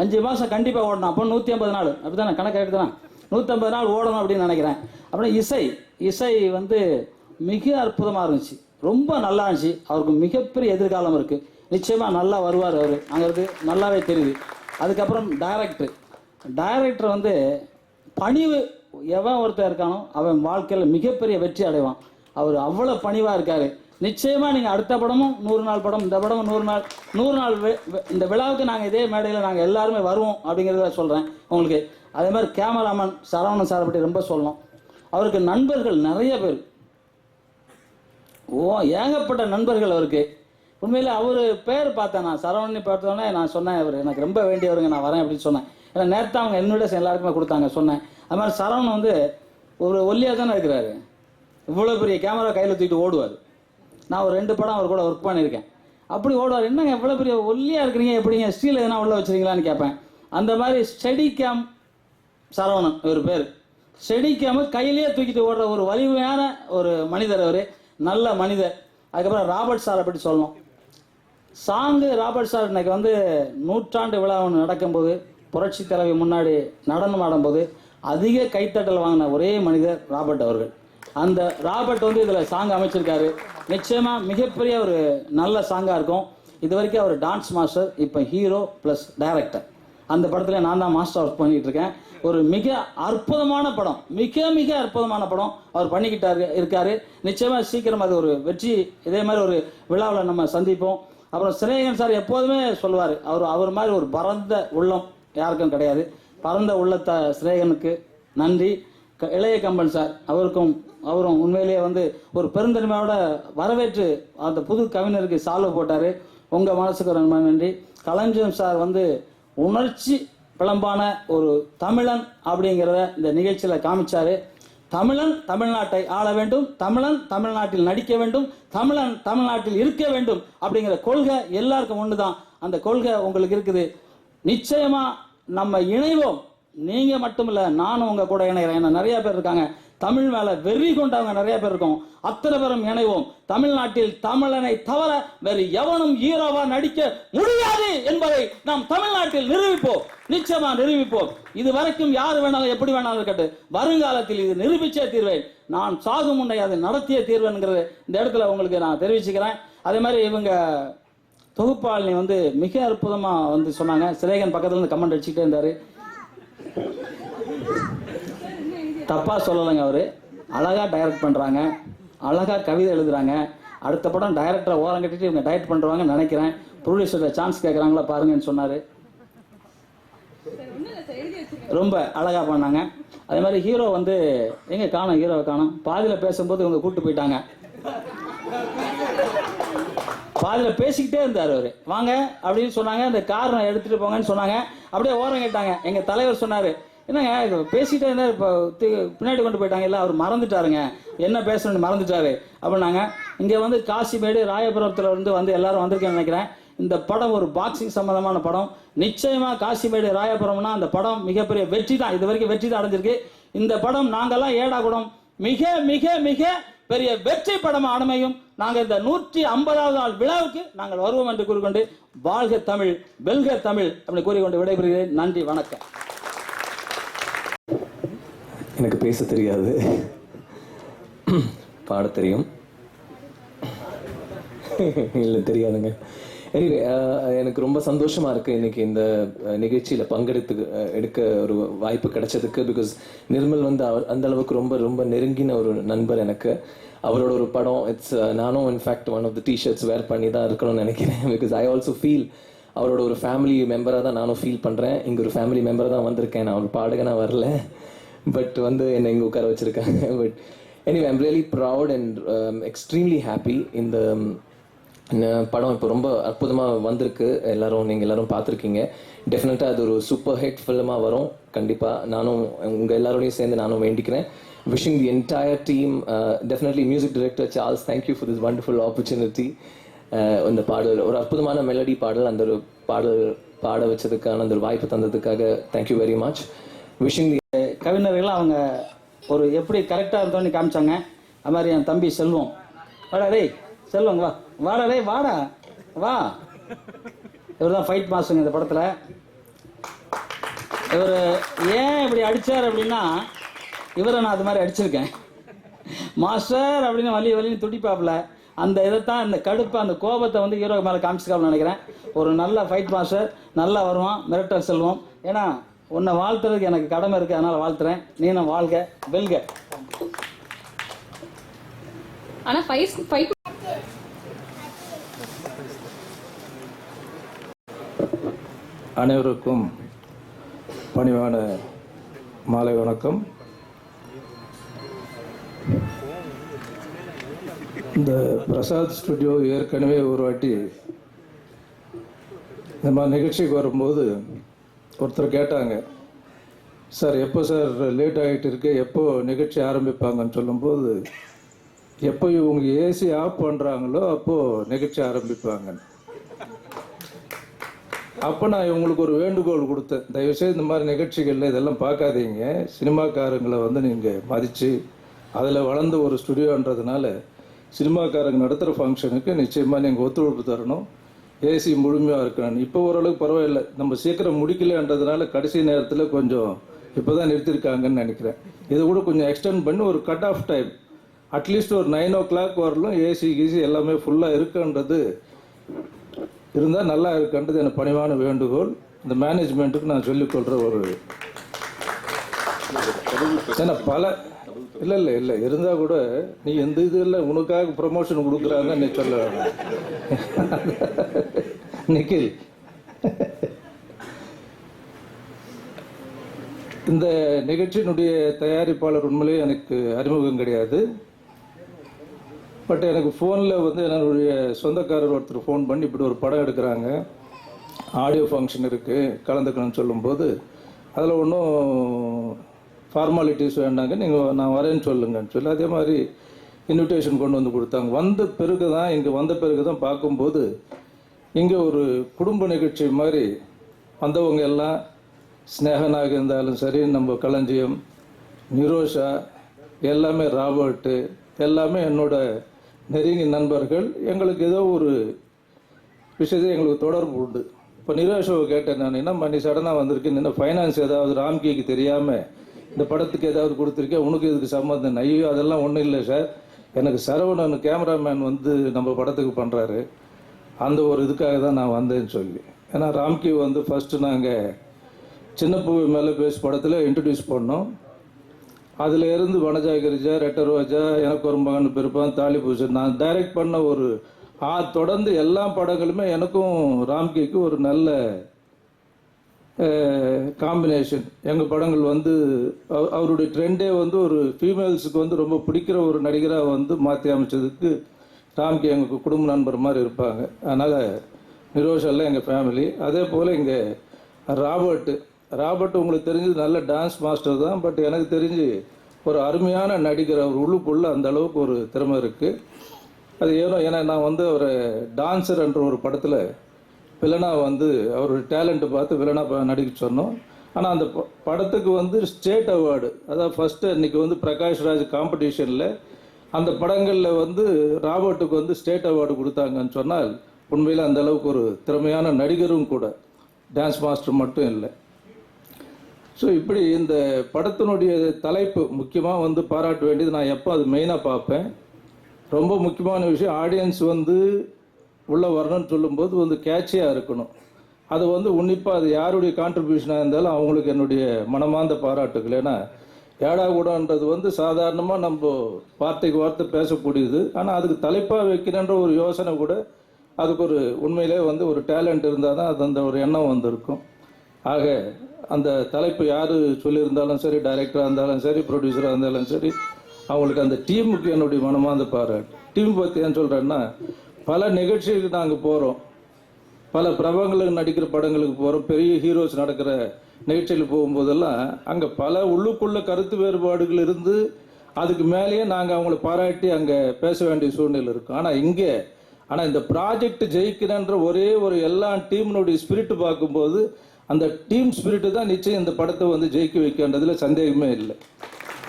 5 மாதம் கண்டிப்பாக ஓடணும். அப்போ 150 நாள் அப்படி தானே கணக்கு எடுத்துதான் 150 நாள் ஓடணும் அப்படின்னு நினைக்கிறேன். அப்புறம் இசை வந்து மிக அற்புதமாக இருந்துச்சு, ரொம்ப நல்லா இருந்துச்சு. அவருக்கு மிகப்பெரிய எதிர்காலம் இருக்குது, நிச்சயமாக நல்லா வருவார் அவர், அங்கிறது நல்லாவே தெரியுது. அதுக்கப்புறம் டைரக்டர் வந்து பணிவு, எவன் ஒருத்தர் இருக்கானோ அவன் வாழ்க்கையில் மிகப்பெரிய வெற்றி அடைவான். அவர் அவ்வளோ பணிவாக இருக்கார். நிச்சயமாக நீங்கள் அடுத்த படமும் 100 நாள் படம், இந்த படமும் 100 நாள் இந்த விழாவுக்கு நாங்கள் இதே மேடையில் நாங்கள் எல்லாருமே வருவோம் அப்படிங்கிறத சொல்கிறேன் உங்களுக்கு. அதே மாதிரி கேமராமேன் சரவணன் சாரை பற்றி ரொம்ப சொல்லணும். அவருக்கு நண்பர்கள் நிறைய பேர், ஏகப்பட்ட நண்பர்கள் அவருக்கு. உண்மையில் அவர் பேர் பார்த்தேன் நான், சரவணனை பார்த்தோன்னே நான் சொன்னேன், அவர் எனக்கு ரொம்ப வேண்டியவருங்க, நான் வரேன் அப்படின்னு சொன்னேன். ஏன்னா நேரத்தை அவங்க இன்விடேஷன் எல்லாருக்குமே கொடுத்தாங்க சொன்னேன். அது மாதிரி சரவணன் வந்து ஒரு ஒல்லியாக தானே இருக்கிறாரு, இவ்வளோ பெரிய கேமரா கையில் தூக்கிட்டு ஓடுவார். நான் ஒரு 2 படம் அவர் கூட ஒர்க் பண்ணியிருக்கேன். அப்படி ஓடுவார். என்னங்க இவ்வளோ பெரிய ஒல்லியாக இருக்கிறீங்க, எப்படிங்க ஸ்டீல் எதனா உள்ள வச்சுருக்கீங்களான்னு கேட்பேன். அந்த மாதிரி ஸ்டெடி கேம் சரவணன் இவர் பேர். ஸ்டெடி கேமு கையிலேயே தூக்கிட்டு ஓடுற ஒரு வலிமையான ஒரு மனிதர் அவர், நல்ல மனிதர். அதுக்கப்புறம் ராபர்ட் சாரை பற்றி சொல்லணும். சாங்கு ராபர்ட் சார் இன்னைக்கு வந்து 100ஆண்டு விழா ஒன்று நடக்கும்போது, புரட்சி தலைவி முன்னாடி நடனம் ஆடும்போது அதிக கைத்தட்டல் வாங்கின ஒரே மனிதர் ராபர்ட் அவர்கள். அந்த ராபர்ட் வந்து இதில் சாங் அமைச்சிருக்காரு. நிச்சயமாக மிகப்பெரிய ஒரு நல்ல சாங்காக இருக்கும். இது வரைக்கும் அவர் டான்ஸ் மாஸ்டர், இப்போ ஹீரோ ப்ளஸ் டைரக்டர். அந்த படத்தில் நான் தான் மாஸ்டர் ஒர்க் பண்ணிகிட்டு இருக்கேன். ஒரு மிக அற்புதமான படம், மிக அற்புதமான படம் அவர் பண்ணிக்கிட்டாரு இருக்காரு. நிச்சயமாக சீக்கிரம் அது ஒரு வெற்றி, இதே மாதிரி ஒரு விழாவில் நம்ம சந்திப்போம். அப்புறம் சினேகன் சார் எப்போதுமே சொல்லுவார், அவர் மாதிரி ஒரு பரந்த உள்ளம் யாருக்கும் கிடையாது. பரந்த உள்ளத்த சினேகனுக்கு நன்றி. இளைய கம்பன் சார் அவரும் உண்மையிலேயே வந்து ஒரு பெருந்தன்மையோட வரவேற்று அந்த புது கவிஞருக்கு சால்வை போட்டார். உங்கள் மனசுக்கு ரொம்ப நன்றி. கலைஞர் சார் வந்து உணர்ச்சி பிளம்பான ஒரு தமிழன் அப்படிங்கிறத இந்த நிகழ்ச்சியில் காமிச்சாரு. தமிழன் தமிழ்நாட்டை ஆள வேண்டும், தமிழன் தமிழ்நாட்டில் நடிக்க வேண்டும், தமிழன் தமிழ்நாட்டில் இருக்க வேண்டும் அப்படிங்கிற கொள்கை எல்லாருக்கும் ஒன்று தான். அந்த கொள்கை உங்களுக்கு இருக்குது. நிச்சயமா நம்ம இணைவோம். நீங்க மட்டும் இல்ல, நானும் உங்க கூட இணைகிறேன். ஏன்னா நிறைய பேர் இருக்காங்க தமிழ் மேல வெறி கொண்டவங்க, நிறைய பேர் இருக்கோம். அத்தனை பேரும் இணைவோம். தமிழ்நாட்டில் தமிழனை தவிர வேறு எவனும் ஹீரோவா நடிக்க முடியாது என்பதை நாம் தமிழ்நாட்டில் நிரூபிப்போம், நிச்சயமா நிரூபிப்போம். இது வரைக்கும் யார் வேணாலும் எப்படி வேணாலும் இருக்கட்டும், வருங்காலத்தில் இது நிரூபிச்சே தீர்வேன். நான் சாகும் முன்னை அதை நடத்திய தீர்வேன்ங்கிறது இந்த இடத்துல உங்களுக்கு நான் தெரிவிச்சுக்கிறேன். அதே மாதிரி இவங்க தொகுப்பாளினி வந்து மிக அற்புதமா வந்து சொன்னாங்க. சிலேகன் பக்கத்துல இருந்து கமெண்ட் அடிச்சுக்கிட்டே இருந்தாரு. தப்பா சொல்லலைங்க, அவரு அழகா டைரக்ட் பண்றாங்க, அழகா கவிதை எழுதுறாங்க. அடுத்த படம் டைரக்டரை ஓரம் கட்டிட்டு இவங்க டைரக்ட் பண்றாங்கன்னு நினைக்கிறேன். ப்ரொடியூசர் சான்ஸ் கேட்கறாங்களா பாருங்கன்னு சொன்னாரு. ரொம்ப அழகா பண்ணாங்க. அதே மாதிரி ஹீரோ வந்து எங்க காணும், ஹீரோவை காணும். பாதியில பேசும்போது இவங்க கூப்பிட்டு போயிட்டாங்க. பாதியில பேசிக்கிட்டே இருந்தார் அவரு. வாங்க அப்படின்னு சொன்னாங்க, அந்த காரணம் எடுத்துட்டு போங்கன்னு சொன்னாங்க. அப்படியே ஓரம் கேட்டாங்க. எங்க தலைவர் சொன்னாரு, என்னங்க பேசிட்டே இருந்தா இப்போ பின்னாடி கொண்டு போயிட்டாங்க, இல்லை அவர் மறந்துட்டாருங்க, என்ன பேசணும்னு மறந்துட்டாரு அப்படின்னாங்க. இங்கே வந்து காசிமேடு ராயபுரத்தில் வந்து எல்லாரும் வந்திருக்கேன்னு நினைக்கிறேன். இந்த படம் ஒரு பாக்ஸிங் சம்பந்தமான படம். நிச்சயமா காசிமேடு ராயபுரம்னா அந்த படம் மிகப்பெரிய வெற்றி தான், இது வரைக்கும் வெற்றி தான் அடைஞ்சிருக்கு. இந்த படம் நாங்கெல்லாம் ஏடாகுடம் மிக மிக மிக பெரிய வெற்றி படம் அமையும். நாங்கள் இந்த 150வது நாள் விழாவுக்கு நாங்கள் வருவோம் என்று கூறிக்கொண்டு, வாழ்க தமிழ், வெல்க தமிழ் அப்படி கூறிக்கொண்டு விடைபெறுகிறேன். நன்றி, வணக்கம். எனக்கு பேச தெரியாது, பாட தெரியும். இல்லை தெரியாதுங்க. எனிவே எனக்கு ரொம்ப சந்தோஷமாக இருக்குது இன்றைக்கி இந்த நிகழ்ச்சியில் எடுக்க ஒரு வாய்ப்பு கிடைச்சதுக்கு. பிகாஸ் நிர்மல் வந்து அந்த அளவுக்கு ரொம்ப ரொம்ப நெருங்கின ஒரு நண்பர் எனக்கு. அவரோட ஒரு படம் நானும் in fact one of the T-shirts wear பண்ணி தான் இருக்கணும்னு நினைக்கிறேன். பிகாஸ் ஐ ஆல்சோ ஃபீல் அவரோட ஒரு ஃபேமிலி மெம்பராக தான் நானும் ஃபீல் பண்ணுறேன். இங்கே ஒரு ஃபேமிலி மெம்பராக தான் வந்திருக்கேன். நான் ஒரு பாடகனாக வரல, பட் வந்து என்னை இங்கே உட்கார வச்சுருக்காங்க. But anyway I'm really proud and extremely happy. இந்த படம் இப்போ ரொம்ப அற்புதமாக வந்திருக்கு. நீங்கள் எல்லாரும் பார்த்துருக்கீங்க. டெஃபினட்டாக அது ஒரு சூப்பர் ஹிட் ஃபில்மாக வரும். கண்டிப்பாக நானும் உங்கள் எல்லாரோடையும் சேர்ந்து நானும் வேண்டிக்கிறேன். Wishing the entire team, definitely music director Charles, thank you for this wonderful opportunity. இந்த பாடல் ஒரு அற்புதமான மெலடி பாடல், அந்த ஒரு பாடல் பாட வச்சதுக்கான அந்த ஒரு வாய்ப்பு தந்ததுக்காக thank you very much. Wishing the கவிஞர்கள் அவங்க ஒரு எப்படி கரெக்டாக இருந்தோன்னு காமிச்சாங்க. அது மாதிரி என் தம்பி செல்வம், வாடா டேய் செல்வம், வாடா டேய் வாடா வா. இவர் தான் ஃபைட் மாஸ்டருங்க இந்த படத்தில். இவர் ஏன் இப்படி அடித்தார் அப்படின்னா, இவரை நான் அது மாதிரி அடிச்சிருக்கேன். மாஸ்டர் அப்படின்னு வலின்னு துடிப்பாப்புல. அந்த இதைத்தான், இந்த கடுப்பை, அந்த கோபத்தை வந்து ஹீரோ மேலே காமிச்சிருக்காப்புன்னு நினைக்கிறேன். ஒரு நல்ல ஃபைட் மாஸ்டர், நல்லா வருவான், மிரட்டல் செல்வம். ஏன்னா உன்னை வாழ்த்துறதுக்கு எனக்கு கடமை இருக்குது, அதனால் வாழ்த்துறேன். நீனும் வாழ்க வெல்க. ஆனால் ஃபைட் அனைவருக்கும் பணிவான மாலை வணக்கம். இந்த பிரசாத் ஸ்டுடியோ ஏற்கனவே ஒரு வாட்டி இந்த மாதிரி நிகழ்ச்சிக்கு வரும்போது ஒருத்தர் கேட்டாங்க, சார் எப்போ சார் லேட் ஆகிட்டு இருக்கு, எப்போ நிகழ்ச்சி ஆரம்பிப்பாங்கன்னு சொல்லும்போது, எப்போ இவங்க ஏசி ஆஃப் பண்ணுறாங்களோ அப்போது நிகழ்ச்சி ஆரம்பிப்பாங்க. அப்போ நான் இவங்களுக்கு ஒரு வேண்டுகோள் கொடுத்தேன், தயவுசெய்து இந்த மாதிரி நிகழ்ச்சிகளில் இதெல்லாம் பார்க்காதீங்க, சினிமாக்காரங்களை வந்து நீங்கள் மதித்து அதில் வளர்ந்த ஒரு ஸ்டுடியோன்றதுனால சினிமாக்காரங்க நடத்துகிற ஃபங்க்ஷனுக்கு நிச்சயமாக நீங்கள் ஒத்துழைப்பு தரணும், ஏசி முழுமையாக இருக்கணும். இப்போ ஓரளவுக்கு பரவாயில்லை, நம்ம சீக்கிரம் முடிக்கலன்றதுனால கடைசி நேரத்தில் கொஞ்சம் இப்போ தான் நிறுத்திருக்காங்கன்னு நினைக்கிறேன். இதை கூட கொஞ்சம் எக்ஸ்டெண்ட் பண்ணி ஒரு கட் ஆஃப் டைம் அட்லீஸ்ட் ஒரு 9 o'clock வரலும் ஏசி கீசி எல்லாமே ஃபுல்லாக இருக்குன்றது இருந்தால் நல்லா இருக்குன்றது எனக்கு பணிவான வேண்டுகோள். இந்த மேனேஜ்மெண்ட்டுக்கு நான் சொல்லிக்கொள்கிற ஒரு, ஏன்னா பல இல்லை இருந்தால் கூட நீ எந்த இது இல்லை உனக்காக ப்ரமோஷன் கொடுக்குறாங்க நீ சொல்ல வேணாம். நிக்கில், இந்த நிகழ்ச்சியினுடைய தயாரிப்பாளர் உண்மையிலேயே எனக்கு அறிமுகம் கிடையாது. பட் எனக்கு ஃபோனில் வந்து என்னுடைய சொந்தக்காரர் ஒருத்தர் ஃபோன் பண்ணி இப்படி ஒரு படம் எடுக்கிறாங்க, ஆடியோ ஃபங்க்ஷன் இருக்குது, கலந்துக்கணும்னு சொல்லும்போது அதில் ஒன்றும் ஃபார்மாலிட்டிஸ் வேண்டாங்க, நீங்கள் நான் வரேன்னு சொல்லுங்கன்னு சொல்லி அதே மாதிரி இன்விடேஷன் கொண்டு வந்து கொடுத்தாங்க. இங்கே வந்த பிறகு தான் பார்க்கும்போது இங்கே ஒரு குடும்ப நிகழ்ச்சி மாதிரி வந்தவங்க எல்லாம் ஸ்னேகனாக இருந்தாலும் சரி, நம்ம களஞ்சியம், நிரோஷா, எல்லாமே ராபர்ட்டு, எல்லாமே என்னோட நெருங்கிய நண்பர்கள். எங்களுக்கு ஏதோ ஒரு விஷயத்தை எங்களுக்கு தொடர்பு உண்டு. இப்போ நிரோஷாவை கேட்டேன் நான், என்ன பண்ணி சடனாக வந்திருக்கு, என்ன ஃபைனான்ஸ் ஏதாவது ராம்கிக்கு தெரியாமல் இந்த படத்துக்கு ஏதாவது கொடுத்துருக்கேன், உனக்கு இதுக்கு சம்மந்தம்? ஐயோ அதெல்லாம் ஒன்றும் இல்லை சார், எனக்கு சரவணன் கேமராமேன் வந்து நம்ம படத்துக்கு பண்ணுறாரு, அந்த ஒரு இதுக்காக தான் நான் வந்தேன்னு சொல்லி. ஏன்னா ராம்கி வந்து ஃபஸ்ட்டு நாங்கள் சின்ன பூ மேலே பேசு படத்தில் இன்ட்ரடியூஸ் பண்ணோம். அதில் இருந்து வனஜா கிரிஜா, ரெட்ட ரோஜா, எனக்கு ஒரு மகன் பிறப்பான், தாலி பூசன், நான் டைரக்ட் பண்ண ஒரு தொடர்ந்து எல்லா படங்களுமே எனக்கும் ராம்கிக்கு ஒரு நல்ல காம்பினேஷன். எங்கள் படங்கள் வந்து அவருடைய ட்ரெண்டே வந்து ஒரு ஃபீமேல்ஸுக்கு வந்து ரொம்ப பிடிக்கிற ஒரு நடிகராக வந்து மாற்றி அமைச்சதுக்கு ராம்கி எங்களுக்கு குடும்ப நண்பர் மாதிரி இருப்பாங்க. அதனால் நிரோஷெல்லாம் எங்கள் ஃபேமிலி. அதே போல் இங்கே ராபர்ட் உங்களுக்கு தெரிஞ்சது நல்ல டான்ஸ் மாஸ்டர் தான், பட் எனக்கு தெரிஞ்சு ஒரு அருமையான நடிகர். அவர் உள்ளுக்குள்ளே அந்த அளவுக்கு ஒரு திறமை இருக்குது. அது ஏன்னா நான் வந்து ஒரு டான்ஸர் என்ற ஒரு படத்தில் வில்லனா வந்து அவருடைய டேலண்ட்டை பார்த்து வில்லனா நடிக்க சொன்னோம். ஆனால் அந்த படத்துக்கு வந்து ஸ்டேட் அவார்டு, அதாவது ஃபஸ்ட்டு அன்றைக்கி வந்து பிரகாஷ் ராஜ் காம்படிஷனில் அந்த படங்களில் வந்து ராபர்ட்டுக்கு வந்து ஸ்டேட் அவார்டு கொடுத்தாங்கன்னு சொன்னால் உண்மையில் அந்த அளவுக்கு ஒரு திறமையான நடிகரும் கூட, டான்ஸ் மாஸ்டர் மட்டும் இல்லை. ஸோ இப்படி இந்த படத்தினுடைய தலைப்பு முக்கியமாக வந்து பாராட்ட வேண்டியது, நான் எப்போ அது மெயினாக பார்ப்பேன். ரொம்ப முக்கியமான விஷயம், ஆடியன்ஸ் வந்து உள்ளே வரணும்னு சொல்லும்போது வந்து கேட்சியாக இருக்கணும். அது வந்து உன்னிப்பாக அது யாருடைய கான்ட்ரிபியூஷனாக இருந்தாலும் அவங்களுக்கு என்னுடைய மனமார்ந்த பாராட்டுகள். ஏன்னா ஏடா கூடன்றது வந்து சாதாரணமாக நம்ம வார்த்தைக்கு வார்த்தை பேசக்கூடியது, ஆனால் அதுக்கு தலைப்பாக வைக்கிறன்ற ஒரு யோசனை கூட, அதுக்கு ஒரு உண்மையிலே வந்து ஒரு டேலண்ட் இருந்தால் தான் அது அந்த ஒரு எண்ணம் வந்திருக்கும். ஆக அந்த தலைப்பு யார் சொல்லியிருந்தாலும் சரி, டைரக்டராக இருந்தாலும் சரி, ப்ரொடியூசராக இருந்தாலும் சரி, அவங்களுக்கு அந்த டீமுக்கு என்னுடைய மனமார்ந்த பாராட்டு. டீம் பற்றி ஏன் சொல்கிறேன்னா, பல நிகழ்ச்சிகளுக்கு நாங்கள் போகிறோம், பல பிரபலங்களுக்கு நடிக்கிற படங்களுக்கு போகிறோம், பெரிய ஹீரோஸ் நடக்கிற நிகழ்ச்சியில் போகும்போதெல்லாம் அங்கே பல உள்ளுக்குள்ள கருத்து வேறுபாடுகள் இருந்து அதுக்கு மேலேயே நாங்கள் அவங்கள பாராட்டி அங்கே பேச வேண்டிய சூழ்நிலை இருக்கும். ஆனால் இந்த ப்ராஜெக்ட் ஜெயிக்கிறன்ற ஒரே ஒரு எல்லா டீம்னுடைய ஸ்பிரிட் பார்க்கும்போது அந்த டீம் ஸ்பிரிட்டு தான் நிச்சயம் இந்த படத்தை வந்து ஜெயிக்க வைக்கின்றதுல சந்தேகமே இல்லை.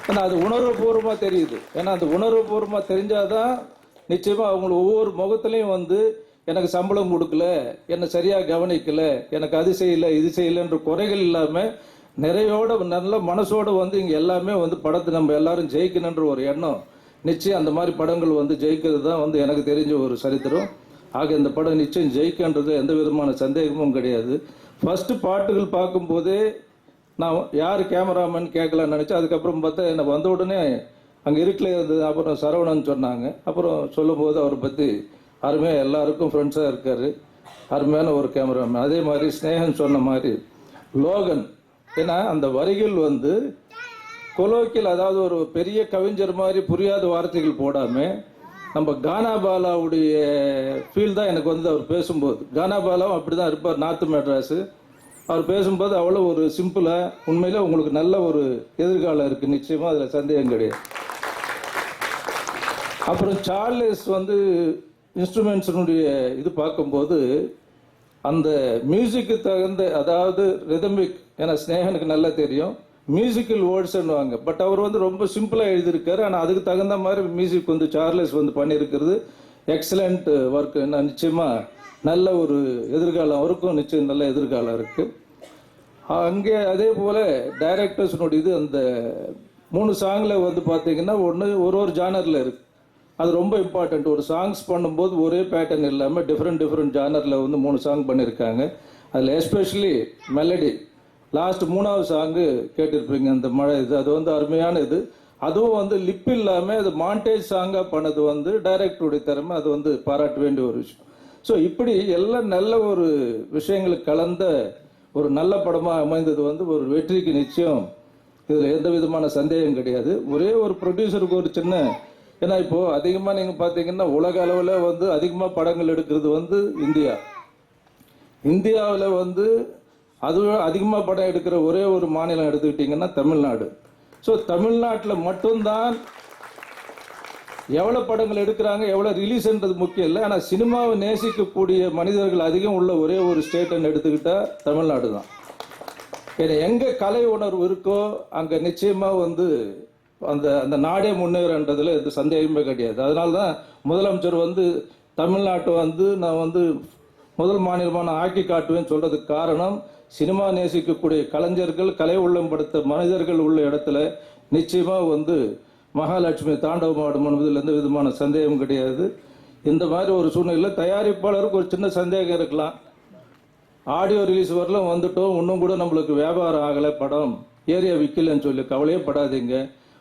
ஏன்னா அது உணர்வுபூர்வமாக தெரியுது. ஏன்னா அந்த உணர்வுபூர்வமாக தெரிஞ்சாதான் நிச்சயமாக அவங்கள ஒவ்வொரு முகத்துலையும் வந்து எனக்கு சம்பளம் கொடுக்கல, என்னை சரியாக கவனிக்கல, எனக்கு அது செய்யலை இது செய்யலைன்ற குறைகள் இல்லாமல் நிறையோட நல்ல மனசோடு வந்து இங்கே எல்லாமே வந்து படத்தை நம்ம எல்லாரும் ஜெயிக்கணுன்ற ஒரு எண்ணம், நிச்சயம் அந்த மாதிரி படங்கள் வந்து ஜெயிக்கிறது தான் வந்து எனக்கு தெரிஞ்ச ஒரு சரித்திரம். ஆக இந்த படம் நிச்சயம் ஜெயிக்கன்றது எந்த விதமான சந்தேகமும் கிடையாது. ஃபஸ்ட்டு பாட்டுகள் பார்க்கும்போதே நான் யார் கேமராமேன் கேட்கலான்னு நினச்சேன். அதுக்கப்புறம் பார்த்தா என்னை வந்த உடனே அங்கே இருக்கல இருந்தது. அப்புறம் சரவணன் சொன்னாங்க. அப்புறம் சொல்லும்போது அவரை பற்றி அருமையாக எல்லாருக்கும் ஃப்ரெண்ட்ஸாக இருக்கார், அருமையான ஒரு கேமராமேன். அதே மாதிரி ஸ்னேகன் சொன்ன மாதிரி லோகன், ஏன்னா அந்த வரிகள் வந்து கொலோக்கியல், அதாவது ஒரு பெரிய கவிஞர் மாதிரி புரியாத வார்த்தைகள் போடாமல் நம்ம கானாபாலாவுடைய ஃபீல் தான் எனக்கு வந்து அவர் பேசும்போது. கானாபாலாவும் அப்படி தான் இருப்பார், நார்த் மெட்ராஸு. அவர் பேசும்போது அவ்வளோ ஒரு சிம்பிளாக, உண்மையில் உங்களுக்கு நல்ல ஒரு எதிர்காலம் இருக்குது நிச்சயமாக, அதில் சந்தேகம் கிடையாது. அப்புறம் சார்லஸ் வந்து இன்ஸ்ட்ருமெண்ட்ஸினுடைய இது பார்க்கும்போது அந்த மியூசிக்கு தகுந்த, அதாவது ரிதமிக், ஏன்னா ஸ்னேகனுக்கு நல்லா தெரியும் மியூசிக்கல் வேர்ட்ஸ்ன்னுவாங்க, பட் அவர் வந்து ரொம்ப சிம்பிளாக எழுதியிருக்காரு. ஆனால் அதுக்கு தகுந்த மாதிரி மியூசிக் வந்து சார்லஸ் வந்து பண்ணியிருக்கிறது எக்ஸலண்ட் ஒர்க். என்ன நிச்சயமாக நல்ல ஒரு எதிர்காலம் அவருக்கும், நிச்சயம் நல்ல எதிர்காலம் இருக்குது அங்கே. அதே போல் டைரக்டர்ஸ்னுடைய இது அந்த 3 சாங்கில் வந்து பார்த்தீங்கன்னா ஒரு ஜானரில் இருக்குது. அது ரொம்ப இம்பார்ட்டண்ட். ஒரு சாங்ஸ் பண்ணும்போது ஒரே பேட்டர்ன் இல்லாமல் டிஃப்ரெண்ட் ஜானரில் வந்து 3 சாங் பண்ணியிருக்காங்க. அதில் எஸ்பெஷலி மெலடி, லாஸ்ட் 3வது சாங்கு கேட்டிருப்பீங்க, அந்த மழை இது, அது வந்து அருமையான இது. அதுவும் வந்து லிப் இல்லாமல் அது மாண்டேஜ் சாங்காக பண்ணது வந்து டைரக்டருடைய திறமை, அது வந்து பாராட்ட வேண்டிய ஒரு விஷயம். ஸோ இப்படி எல்லாம் நல்ல ஒரு விஷயங்களுக்கு கலந்த ஒரு நல்ல படமாக அமைந்தது வந்து ஒரு வெற்றிக்கு நிச்சயம், இதில் எந்த விதமான சந்தேகம் கிடையாது. ஒரே ஒரு ப்ரொடியூசருக்கு ஒரு சின்ன, ஏன்னா இப்போது அதிகமாக நீங்கள் பார்த்தீங்கன்னா உலக அளவில் வந்து அதிகமாக படங்கள் எடுக்கிறது வந்து இந்தியாவில் வந்து அது அதிகமாக படம் எடுக்கிற ஒரே ஒரு மாநிலம் எடுத்துக்கிட்டிங்கன்னா தமிழ்நாடு. ஸோ தமிழ்நாட்டில் மட்டும்தான் எவ்வளோ படங்கள் எடுக்கிறாங்க, எவ்வளோ ரிலீஸ்ன்றது முக்கியம் இல்லை, ஆனால் சினிமாவை நேசிக்கக்கூடிய மனிதர்கள் அதிகம் உள்ள ஒரே ஒரு ஸ்டேட்னு எடுத்துக்கிட்டால் தமிழ்நாடு தான். ஏன்னா எங்கே கலை உணர்வு இருக்கோ அங்கே நிச்சயமாக வந்து அந்த அந்த நாடே முன்னேறன்றதில் எந்த சந்தேகமே கிடையாது. அதனால தான் முதலமைச்சர் வந்து தமிழ்நாட்டை வந்து நான் வந்து முதல் மாநிலமாக நான் ஆக்கி காட்டுவேன்னு சொல்கிறதுக்கு காரணம், சினிமா நேசிக்கக்கூடிய கலைஞர்கள், கலை உள்ளம் படுத்த மனிதர்கள் உள்ள இடத்துல நிச்சயமாக வந்து மகாலட்சுமி தாண்டவமாடும் என்பதில் எந்த விதமான சந்தேகம் கிடையாது. இந்த மாதிரி ஒரு சூழ்நிலையில் தயாரிப்பாளருக்கு ஒரு சின்ன சந்தேகம் இருக்கலாம். ஆடியோ ரிலீஸ் வரலாம் வந்துட்டோம், இன்னும் கூட நம்மளுக்கு வியாபாரம் ஆகலை, படம் ஏரியா விற்கலன்னு சொல்லி கவலையே படாதீங்க.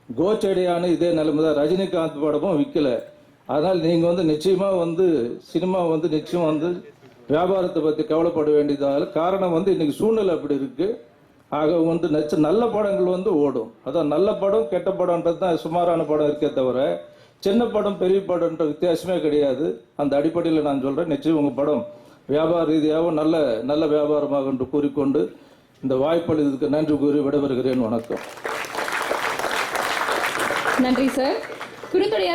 கோச்சடியான இதே நிலைமை தான், ரஜினிகாந்த் படமும் விற்கலை. அதனால் நீங்கள் வந்து நிச்சயமாக வந்து சினிமா வந்து நிச்சயம் வந்து வியாபாரத்தை பற்றி கவலைப்பட வேண்டியதாக. காரணம் வந்து இன்றைக்கி சூழ்நிலை அப்படி இருக்குது. ஆக வந்து நல்ல படங்கள் வந்து ஓடும். அதான் நல்ல படம் கெட்ட படம்ன்றது தான் சுமாரான படம் இருக்கே தவிர சின்ன படம் பெரிய படம்ன்ற வித்தியாசமே கிடையாது. அந்த அடிப்படையில் நான் சொல்கிறேன், நிச்சயம் உங்கள் படம் வியாபார ரீதியாகவும் நல்ல நல்ல வியாபாரமாக என்று கூறிக்கொண்டு இந்த வாய்ப்பளித்ததுக்கு நன்றி கூறி விடைபெறுகிறேன். வணக்கம். நன்றி சார். குறுந்தொடை